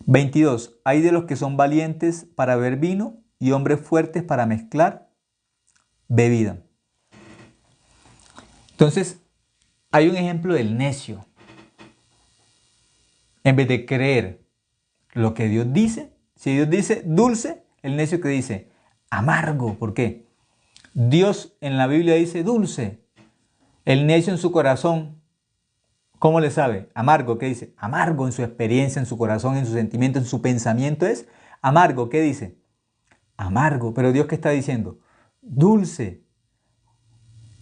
22. Hay de los que son valientes para beber vino y hombres fuertes para mezclar bebida. Entonces, hay un ejemplo del necio. En vez de creer lo que Dios dice, Si Dios dice dulce, el necio que dice amargo. ¿Por qué? Dios en la Biblia dice dulce. El necio en su corazón, ¿cómo le sabe? Amargo. ¿Qué dice? Amargo en su experiencia, en su corazón, en su sentimiento, en su pensamiento es amargo. ¿Qué dice? Amargo. Pero Dios, ¿qué está diciendo? Dulce.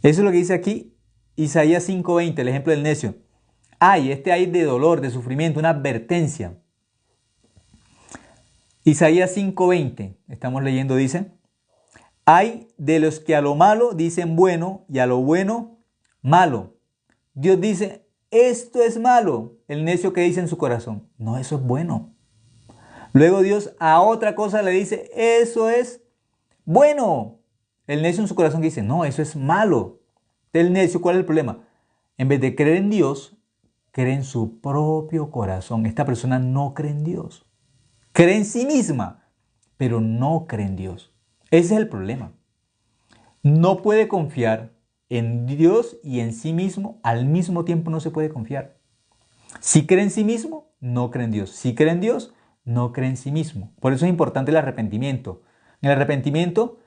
Eso es lo que dice aquí Isaías 5:20, el ejemplo del necio. Hay de dolor, de sufrimiento, una advertencia. Isaías 5:20, estamos leyendo, dice, hay de los que a lo malo dicen bueno y a lo bueno malo. Dios dice, esto es malo. El necio que dice en su corazón, no, eso es bueno. Luego Dios a otra cosa le dice, eso es bueno. El necio en su corazón que dice, no, eso es malo. El necio, ¿cuál es el problema? En vez de creer en Dios, cree en su propio corazón. Esta persona no cree en Dios. Cree en sí misma, pero no cree en Dios. Ese es el problema. No puede confiar en Dios y en sí mismo. Al mismo tiempo no se puede confiar. Si cree en sí mismo, no cree en Dios. Si cree en Dios, no cree en sí mismo. Por eso es importante el arrepentimiento. En el arrepentimiento,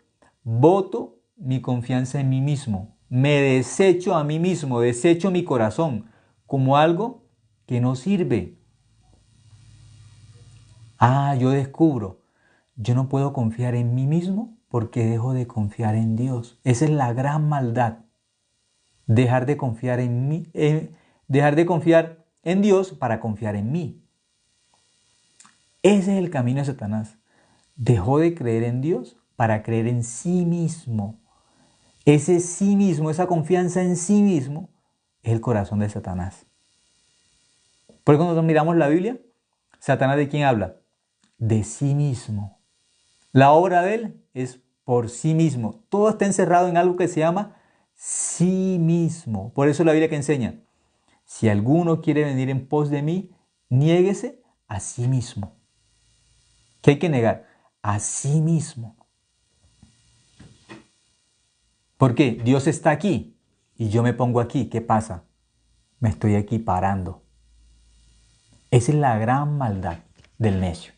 voto mi confianza en mí mismo. Me desecho a mí mismo, desecho mi corazón como algo que no sirve. Yo descubro, yo no puedo confiar en mí mismo porque dejo de confiar en Dios. Esa es la gran maldad. Dejar de confiar en mí, dejar de confiar en Dios para confiar en mí. Ese es el camino de Satanás. Dejó de creer en Dios para creer en sí mismo. Ese sí mismo, esa confianza en sí mismo, es el corazón de Satanás. Por eso cuando nosotros miramos la Biblia, ¿Satanás de quién habla? De sí mismo. La obra de él es por sí mismo. Todo está encerrado en algo que se llama sí mismo. Por eso la Biblia que enseña, si alguno quiere venir en pos de mí, niéguese a sí mismo. ¿Qué hay que negar? A sí mismo. ¿Por qué? Dios está aquí y yo me pongo aquí. ¿Qué pasa? Me estoy equiparando. Esa es la gran maldad del necio.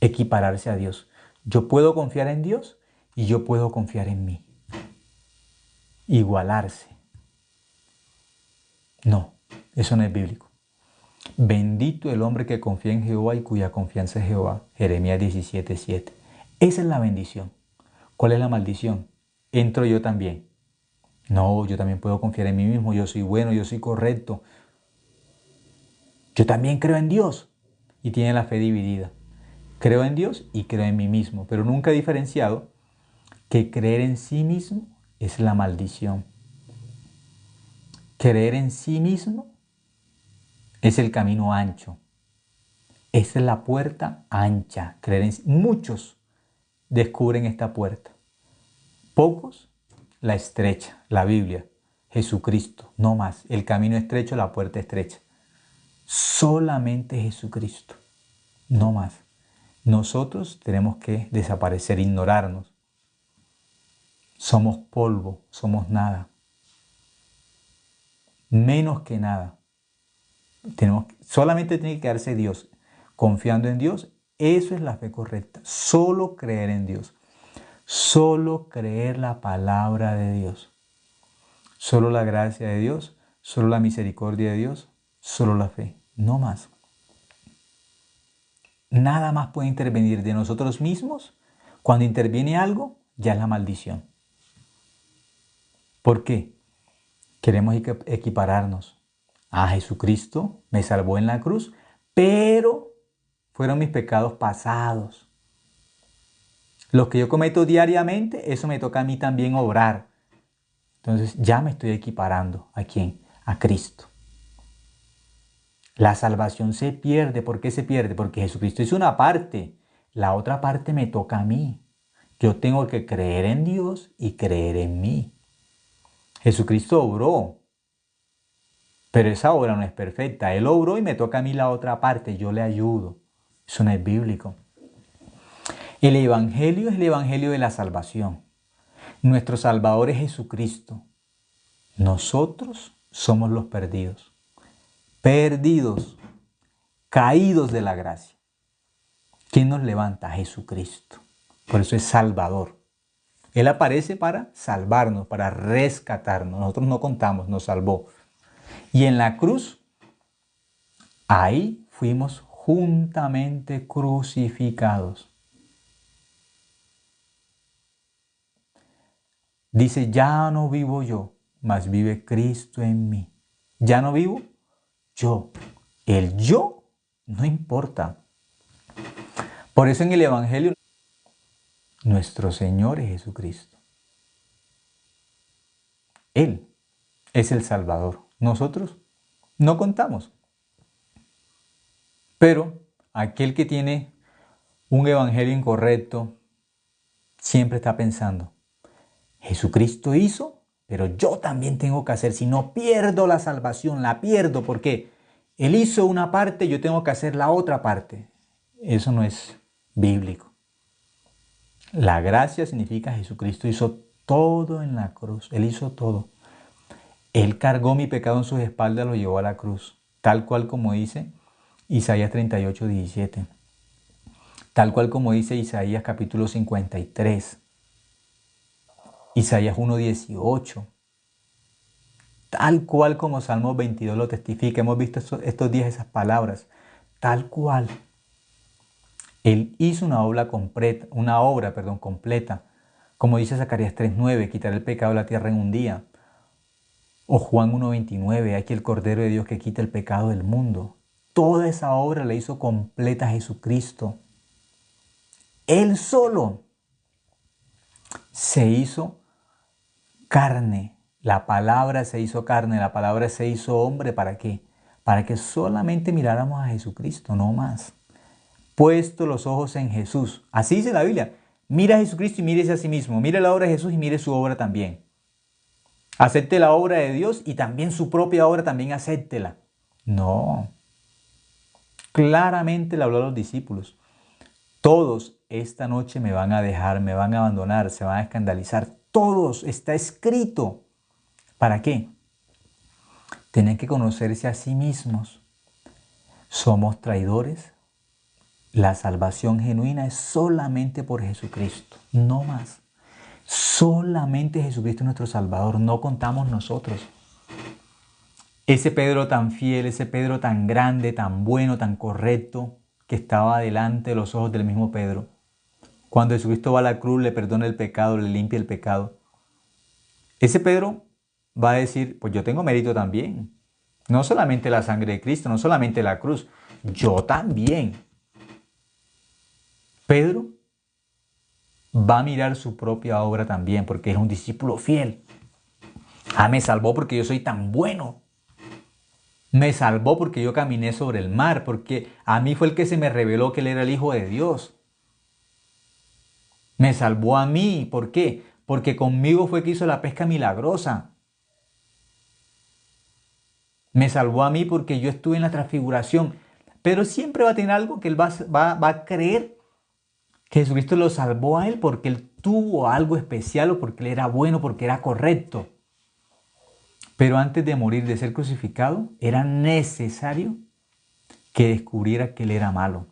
Equipararse a Dios. Yo puedo confiar en Dios y yo puedo confiar en mí. Igualarse. No, eso no es bíblico. Bendito el hombre que confía en Jehová y cuya confianza es Jehová. Jeremías 17:7. Esa es la bendición. ¿Cuál es la maldición? Entro yo también. No, yo también puedo confiar en mí mismo. Yo soy bueno, yo soy correcto. Yo también creo en Dios. Y tiene la fe dividida. Creo en Dios y creo en mí mismo. Pero nunca he diferenciado que creer en sí mismo es la maldición. Creer en sí mismo es el camino ancho. Esa es la puerta ancha. Muchos descubren esta puerta. Pocos la estrecha, la Biblia, Jesucristo, no más. El camino estrecho, la puerta estrecha. Solamente Jesucristo, no más. Nosotros tenemos que desaparecer, ignorarnos. Somos polvo, somos nada. Menos que nada. Solamente tiene que quedarse Dios. Confiando en Dios, eso es la fe correcta. Solo creer en Dios. Solo creer la palabra de Dios. Solo la gracia de Dios. Solo la misericordia de Dios. Solo la fe. No más. Nada más puede intervenir de nosotros mismos. Cuando interviene algo, ya es la maldición. ¿Por qué? Queremos equipararnos. Jesucristo me salvó en la cruz, pero fueron mis pecados pasados. Los que yo cometo diariamente, eso me toca a mí también obrar. Entonces ya me estoy equiparando. ¿A quién? A Cristo. La salvación se pierde. ¿Por qué se pierde? Porque Jesucristo hizo una parte. La otra parte me toca a mí. Yo tengo que creer en Dios y creer en mí. Jesucristo obró. Pero esa obra no es perfecta. Él obró y me toca a mí la otra parte. Yo le ayudo. Eso no es bíblico. El Evangelio es el Evangelio de la salvación. Nuestro Salvador es Jesucristo. Nosotros somos los perdidos. Perdidos. Caídos de la gracia. ¿Quién nos levanta? Jesucristo. Por eso es Salvador. Él aparece para salvarnos, para rescatarnos. Nosotros no contamos, nos salvó. Y en la cruz, ahí fuimos juntamente crucificados. Dice, ya no vivo yo, mas vive Cristo en mí. Ya no vivo yo. El yo no importa. Por eso en el Evangelio, nuestro Señor es Jesucristo. Él es el Salvador. Nosotros no contamos. Pero aquel que tiene un evangelio incorrecto siempre está pensando, Jesucristo hizo, pero yo también tengo que hacer. Si no, pierdo la salvación, la pierdo porque Él hizo una parte, yo tengo que hacer la otra parte. Eso no es bíblico. La gracia significa Jesucristo hizo todo en la cruz. Él hizo todo. Él cargó mi pecado en sus espaldas, lo llevó a la cruz, tal cual como dice Isaías 38, 17. Tal cual como dice Isaías capítulo 53. Isaías 1, 18. Tal cual como Salmos 22 lo testifica. Hemos visto estos días esas palabras. Tal cual. Él hizo una obra completa, completa. Como dice Zacarías 3:9, quitar el pecado de la tierra en un día. O Juan 1:29, aquí el Cordero de Dios que quita el pecado del mundo. Toda esa obra la hizo completa Jesucristo. Él solo se hizo carne. La palabra se hizo carne, la palabra se hizo hombre. ¿Para qué? Para que solamente miráramos a Jesucristo, no más. Puesto los ojos en Jesús. Así dice la Biblia. Mira a Jesucristo y mírese a sí mismo. Mire la obra de Jesús y mire su obra también. Acepte la obra de Dios y también su propia obra también acéptela. No. Claramente le habló a los discípulos. Todos esta noche me van a dejar, me van a abandonar, se van a escandalizar. Todos, está escrito. ¿Para qué? Tienen que conocerse a sí mismos. Somos traidores. La salvación genuina es solamente por Jesucristo, no más. Solamente Jesucristo es nuestro Salvador, no contamos nosotros. Ese Pedro tan fiel, ese Pedro tan grande, tan bueno, tan correcto, que estaba delante de los ojos del mismo Pedro. Cuando Jesucristo va a la cruz, le perdona el pecado, le limpia el pecado. Ese Pedro va a decir, pues yo tengo mérito también. No solamente la sangre de Cristo, no solamente la cruz, yo también. Pedro va a mirar su propia obra también porque es un discípulo fiel. Me salvó porque yo soy tan bueno. Me salvó porque yo caminé sobre el mar, porque a mí fue el que se me reveló que Él era el Hijo de Dios. Me salvó a mí. ¿Por qué? Porque conmigo fue que hizo la pesca milagrosa. Me salvó a mí porque yo estuve en la transfiguración. Pero siempre va a tener algo que él va a creer que Jesucristo lo salvó a él porque él tuvo algo especial o porque él era bueno, porque era correcto. Pero antes de morir, de ser crucificado, era necesario que descubriera que él era malo.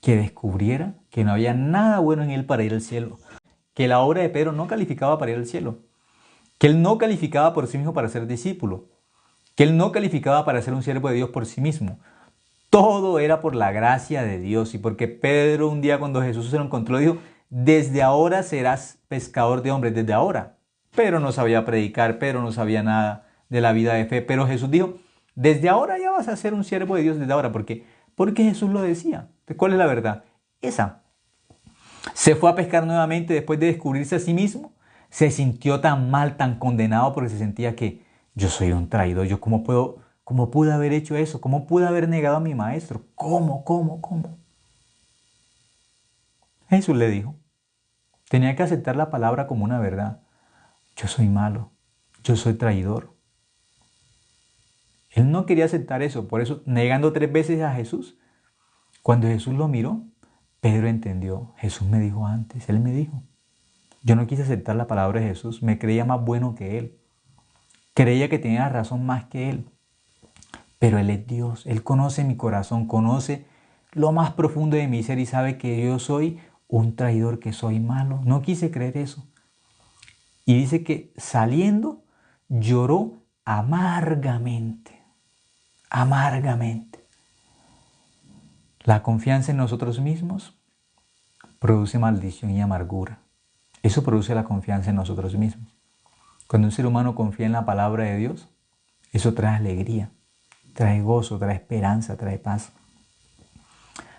Que descubriera que no había nada bueno en él para ir al cielo. Que la obra de Pedro no calificaba para ir al cielo. Que él no calificaba por sí mismo para ser discípulo. Que él no calificaba para ser un siervo de Dios por sí mismo. Todo era por la gracia de Dios. Y porque Pedro un día cuando Jesús se lo encontró dijo, desde ahora serás pescador de hombres, desde ahora. Pero no sabía predicar, pero no sabía nada de la vida de fe. Pero Jesús dijo, desde ahora ya vas a ser un siervo de Dios, desde ahora. ¿Por qué? Porque Jesús lo decía. Entonces, ¿cuál es la verdad? Esa. Se fue a pescar nuevamente después de descubrirse a sí mismo. Se sintió tan mal, tan condenado porque se sentía que yo soy un traidor. Yo cómo pude haber hecho eso? ¿Cómo pude haber negado a mi maestro? ¿Cómo? Jesús le dijo. Tenía que aceptar la palabra como una verdad. Yo soy malo. Yo soy traidor. Él no quería aceptar eso. Por eso, negando 3 veces a Jesús. Cuando Jesús lo miró, Pedro entendió. Jesús me dijo antes. Él me dijo. Yo no quise aceptar la palabra de Jesús. Me creía más bueno que Él. Creía que tenía razón más que Él. Pero Él es Dios. Él conoce mi corazón. Conoce lo más profundo de mi ser y sabe que yo soy un traidor, que soy malo. No quise creer eso. Y dice que saliendo lloró amargamente, amargamente. La confianza en nosotros mismos produce maldición y amargura. Eso produce la confianza en nosotros mismos. Cuando un ser humano confía en la palabra de Dios, eso trae alegría, trae gozo, trae esperanza, trae paz.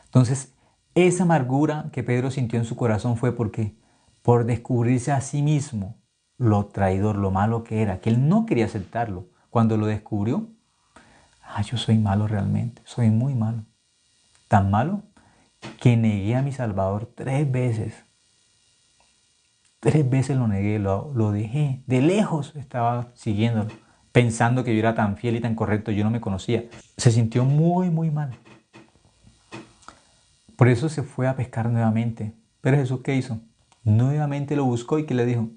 Entonces, esa amargura que Pedro sintió en su corazón fue porque por descubrirse a sí mismo lo traidor, lo malo que era, que él no quería aceptarlo. Cuando lo descubrió, yo soy malo realmente, soy muy malo. Tan malo que negué a mi Salvador 3 veces. 3 veces lo negué, lo dejé. De lejos estaba siguiéndolo, pensando que yo era tan fiel y tan correcto, yo no me conocía. Se sintió muy, muy mal. Por eso se fue a pescar nuevamente. Pero Jesús, ¿qué hizo? Nuevamente lo buscó y ¿qué le dijo?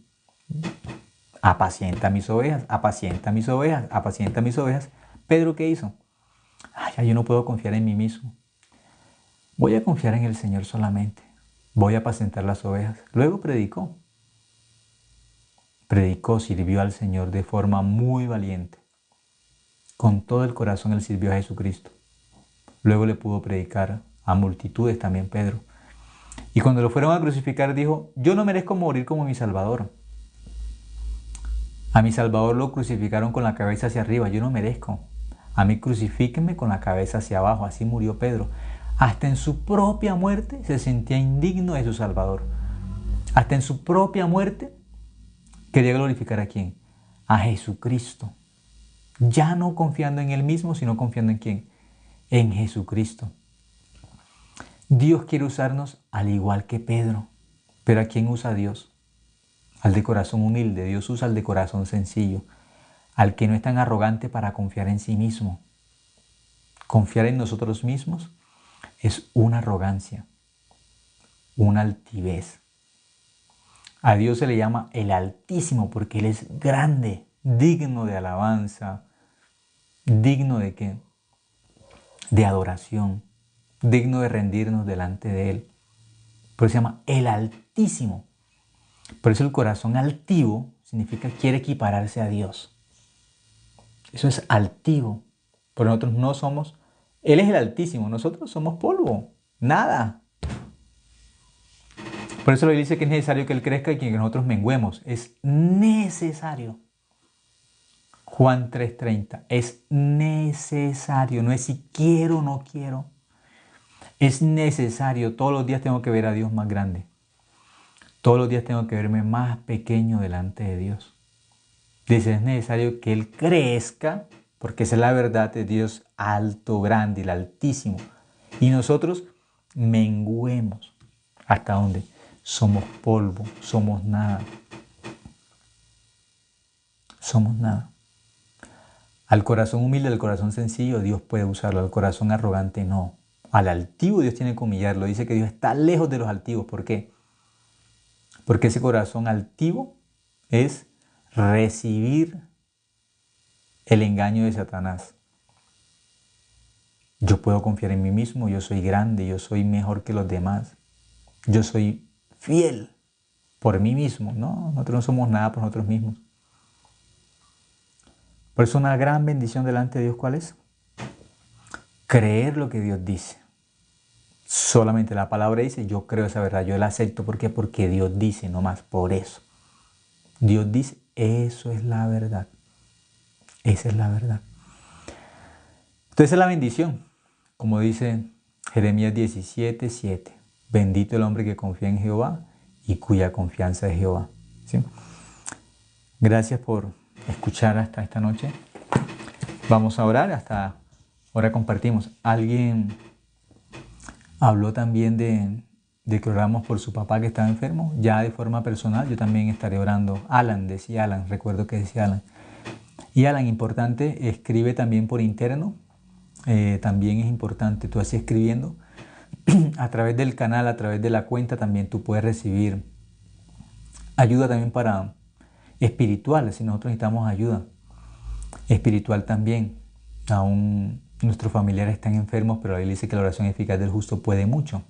Apacienta mis ovejas, apacienta mis ovejas, apacienta mis ovejas. Pedro, ¿qué hizo? Ya yo no puedo confiar en mí mismo. Voy a confiar en el Señor solamente. Voy a apacentar las ovejas. Luego predicó. Predicó, sirvió al Señor de forma muy valiente. Con todo el corazón él sirvió a Jesucristo. Luego le pudo predicar a multitudes también Pedro. Y cuando lo fueron a crucificar dijo, yo no merezco morir como mi Salvador. A mi Salvador lo crucificaron con la cabeza hacia arriba, yo no merezco. A mí crucifíquenme con la cabeza hacia abajo, así murió Pedro. Hasta en su propia muerte se sentía indigno de su Salvador. Hasta en su propia muerte quería glorificar ¿a quién? A Jesucristo. Ya no confiando en él mismo, sino confiando en ¿quién? En Jesucristo. Dios quiere usarnos al igual que Pedro. Pero ¿a quién usa Dios? Al de corazón humilde. Dios usa al de corazón sencillo. Al que no es tan arrogante para confiar en sí mismo. Confiar en nosotros mismos es una arrogancia, una altivez. A Dios se le llama el Altísimo porque Él es grande, digno de alabanza, digno de ¿qué? De adoración, digno de rendirnos delante de Él. Por eso se llama el Altísimo. Por eso el corazón altivo significa quiere equipararse a Dios. Eso es altivo. Pero nosotros no somos, Él es el Altísimo, nosotros somos polvo, nada. Por eso la Biblia dice que es necesario que Él crezca y que nosotros menguemos. Es necesario. Juan 3:30. Es necesario. No es si quiero o no quiero. Es necesario. Todos los días tengo que ver a Dios más grande. Todos los días tengo que verme más pequeño delante de Dios. Dice, es necesario que Él crezca, porque esa es la verdad de Dios alto, grande, el Altísimo. Y nosotros menguemos. ¿Hasta dónde? Somos polvo, somos nada. Somos nada. Al corazón humilde, al corazón sencillo, Dios puede usarlo. Al corazón arrogante, no. Al altivo Dios tiene que humillarlo. Dice que Dios está lejos de los altivos. ¿Por qué? Porque ese corazón altivo es recibir el engaño de Satanás. Yo puedo confiar en mí mismo, yo soy grande, yo soy mejor que los demás. Yo soy fiel por mí mismo. No, nosotros no somos nada por nosotros mismos. Por eso una gran bendición delante de Dios, ¿cuál es? Creer lo que Dios dice. Solamente la palabra dice, yo creo esa verdad, yo la acepto. ¿Por qué? Porque Dios dice, no más, por eso. Dios dice, eso es la verdad. Esa es la verdad. Entonces es la bendición. Como dice Jeremías 17:7. Bendito el hombre que confía en Jehová y cuya confianza es Jehová. ¿Sí? Gracias por escuchar hasta esta noche. Vamos a orar, hasta ahora compartimos. Alguien habló también de que oramos por su papá que estaba enfermo. Ya de forma personal, yo también estaré orando. Alan, decía Alan, recuerdo que decía Alan. Y Alan, importante, escribe también por interno. También es importante, tú así escribiendo. A través del canal, a través de la cuenta, también tú puedes recibir ayuda también para espiritual, si nosotros necesitamos ayuda espiritual también. Aún nuestros familiares están enfermos, pero la Biblia dice que la oración eficaz del justo puede mucho,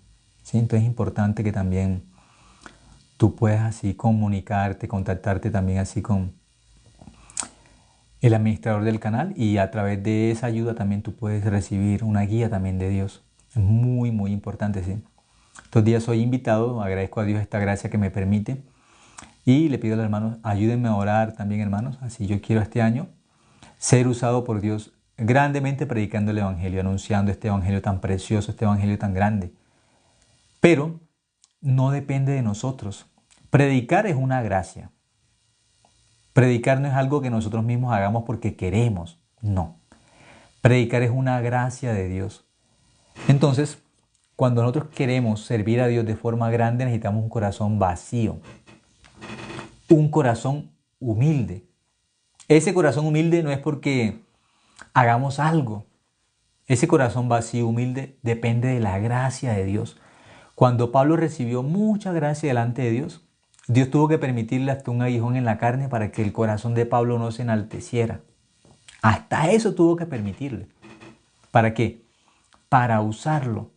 ¿sí? Entonces es importante que también tú puedas así comunicarte, contactarte también así con el administrador del canal y a través de esa ayuda también tú puedes recibir una guía también de Dios. Es muy, muy importante, ¿sí? Estos días soy invitado, agradezco a Dios esta gracia que me permite y le pido a los hermanos, ayúdenme a orar también, hermanos. Así yo quiero este año ser usado por Dios grandemente predicando el Evangelio, anunciando este Evangelio tan precioso, este Evangelio tan grande. Pero no depende de nosotros. Predicar es una gracia. Predicar no es algo que nosotros mismos hagamos porque queremos, no. Predicar es una gracia de Dios. Entonces, cuando nosotros queremos servir a Dios de forma grande, necesitamos un corazón vacío, un corazón humilde. Ese corazón humilde no es porque hagamos algo. Ese corazón vacío, humilde, depende de la gracia de Dios. Cuando Pablo recibió mucha gracia delante de Dios, Dios tuvo que permitirle hasta un aguijón en la carne para que el corazón de Pablo no se enalteciera. Hasta eso tuvo que permitirle. ¿Para qué? Para usarlo.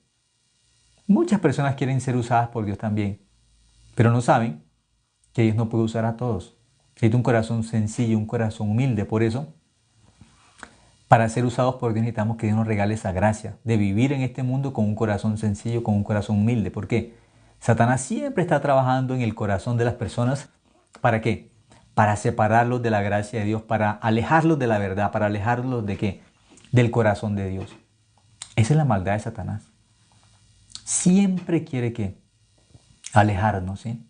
Muchas personas quieren ser usadas por Dios también, pero no saben que Dios no puede usar a todos. Necesita un corazón sencillo, un corazón humilde. Por eso, para ser usados por Dios necesitamos que Dios nos regale esa gracia de vivir en este mundo con un corazón sencillo, con un corazón humilde. ¿Por qué? Satanás siempre está trabajando en el corazón de las personas. ¿Para qué? Para separarlos de la gracia de Dios, para alejarlos de la verdad, para alejarlos de qué? Del corazón de Dios. Esa es la maldad de Satanás. Siempre quiere que alejarnos, ¿sí?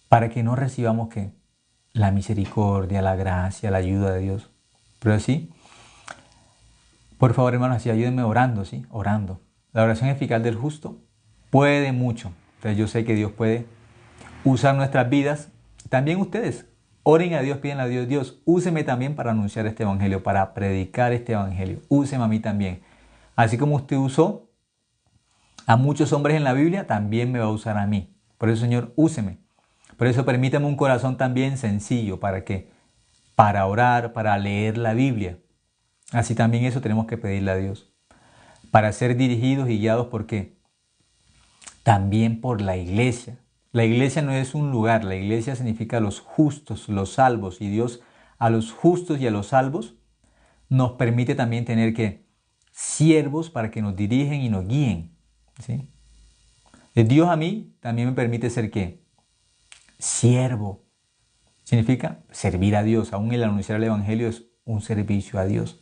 Para que no recibamos ¿qué? La misericordia, la gracia, la ayuda de Dios. Pero así, por favor, hermanos, así ayúdenme orando, ¿sí? Orando. La oración eficaz del justo puede mucho. Entonces yo sé que Dios puede usar nuestras vidas. También ustedes, oren a Dios, piden a Dios, Dios, úseme también para anunciar este evangelio, para predicar este evangelio. Úseme a mí también. Así como usted usó a muchos hombres en la Biblia, también me va a usar a mí. Por eso, Señor, úseme. Por eso permítame un corazón también sencillo. ¿Para qué? Para orar, para leer la Biblia. Así también eso tenemos que pedirle a Dios. Para ser dirigidos y guiados, ¿por qué? También por la iglesia. La iglesia no es un lugar, la iglesia significa los justos, los salvos. Y Dios a los justos y a los salvos nos permite también tener que siervos para que nos dirigen y nos guíen. ¿Sí? Dios a mí también me permite ser ¿qué? Siervo. Significa servir a Dios. Aún el anunciar el evangelio es un servicio a Dios.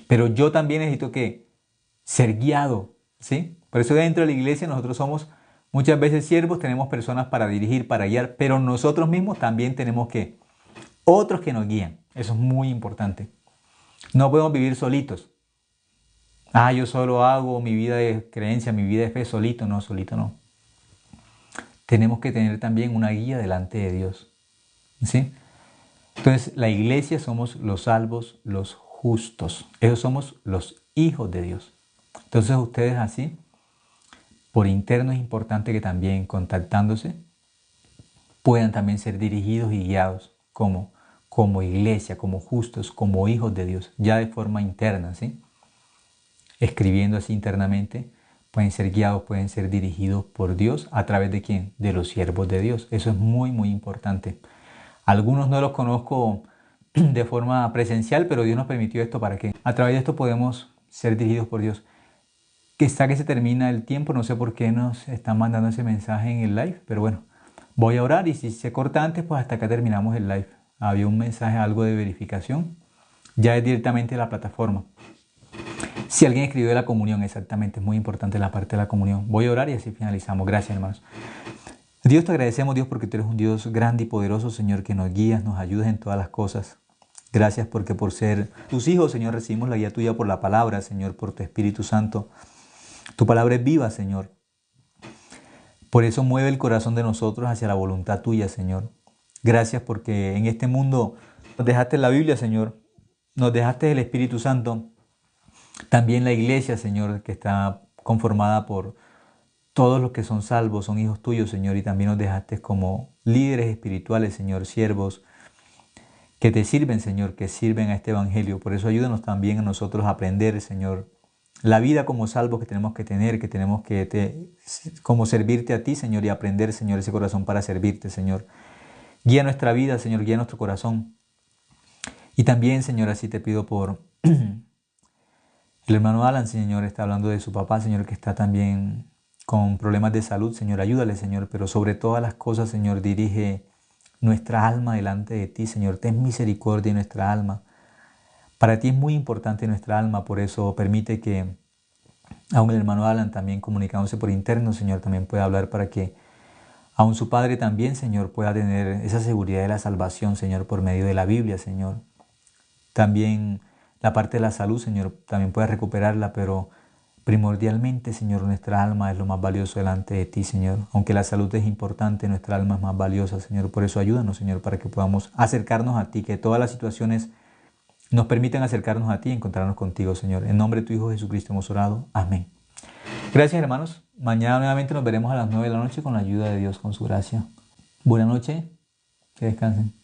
Pero yo también necesito que ser guiado, ¿sí? Por eso dentro de la iglesia nosotros somos muchas veces siervos, tenemos personas para dirigir, para guiar, pero nosotros mismos también tenemos que otros que nos guían. Eso es muy importante. No podemos vivir solitos. Yo solo hago mi vida de creencia, mi vida de fe solito. No, solito no. Tenemos que tener también una guía delante de Dios, ¿sí? Entonces, la iglesia somos los salvos, los justos. Esos somos los hijos de Dios. Entonces, ustedes así, por interno es importante que también contactándose puedan también ser dirigidos y guiados como iglesia, como justos, como hijos de Dios, ya de forma interna, ¿sí? Escribiendo así internamente, pueden ser guiados, pueden ser dirigidos por Dios. ¿A través de quién? De los siervos de Dios. Eso es muy, muy importante. Algunos no los conozco de forma presencial, pero Dios nos permitió esto para que a través de esto podemos ser dirigidos por Dios. Que está que se termina el tiempo, no sé por qué nos están mandando ese mensaje en el live, pero bueno, voy a orar y si se corta antes, pues hasta acá terminamos el live. Había un mensaje, algo de verificación, ya es directamente de la plataforma. Si alguien escribió de la comunión, exactamente, es muy importante la parte de la comunión. Voy a orar y así finalizamos. Gracias, hermanos. Dios, te agradecemos, Dios, porque tú eres un Dios grande y poderoso, Señor, que nos guías, nos ayudas en todas las cosas. Gracias porque por ser tus hijos, Señor, recibimos la guía tuya por la palabra, Señor, por tu Espíritu Santo. Tu palabra es viva, Señor. Por eso mueve el corazón de nosotros hacia la voluntad tuya, Señor. Gracias porque en este mundo nos dejaste la Biblia, Señor. Nos dejaste el Espíritu Santo. También la iglesia, Señor, que está conformada por todos los que son salvos, son hijos tuyos, Señor. Y también nos dejaste como líderes espirituales, Señor, siervos, que te sirven, Señor, que sirven a este evangelio. Por eso ayúdanos también a nosotros a aprender, Señor, la vida como salvos que tenemos que tener, como servirte a ti, Señor, y aprender, Señor, ese corazón para servirte, Señor. Guía nuestra vida, Señor, guía nuestro corazón. Y también, Señor, así te pido por el hermano Alan, Señor, está hablando de su papá, Señor, que está también con problemas de salud, Señor, ayúdale, Señor, pero sobre todas las cosas, Señor, dirige nuestra alma delante de ti, Señor, ten misericordia de nuestra alma. Para ti es muy importante nuestra alma, por eso permite que aún el hermano Alan también comunicándose por interno, Señor, también pueda hablar para que aún su padre también, Señor, pueda tener esa seguridad de la salvación, Señor, por medio de la Biblia, Señor. También la parte de la salud, Señor, también pueda recuperarla, pero primordialmente, Señor, nuestra alma es lo más valioso delante de ti, Señor. Aunque la salud es importante, nuestra alma es más valiosa, Señor. Por eso ayúdanos, Señor, para que podamos acercarnos a ti, que todas las situaciones nos permitan acercarnos a ti y encontrarnos contigo, Señor. En nombre de tu Hijo Jesucristo hemos orado. Amén. Gracias, hermanos. Mañana nuevamente nos veremos a las 9 de la noche con la ayuda de Dios, con su gracia. Buenas noches. Que descansen.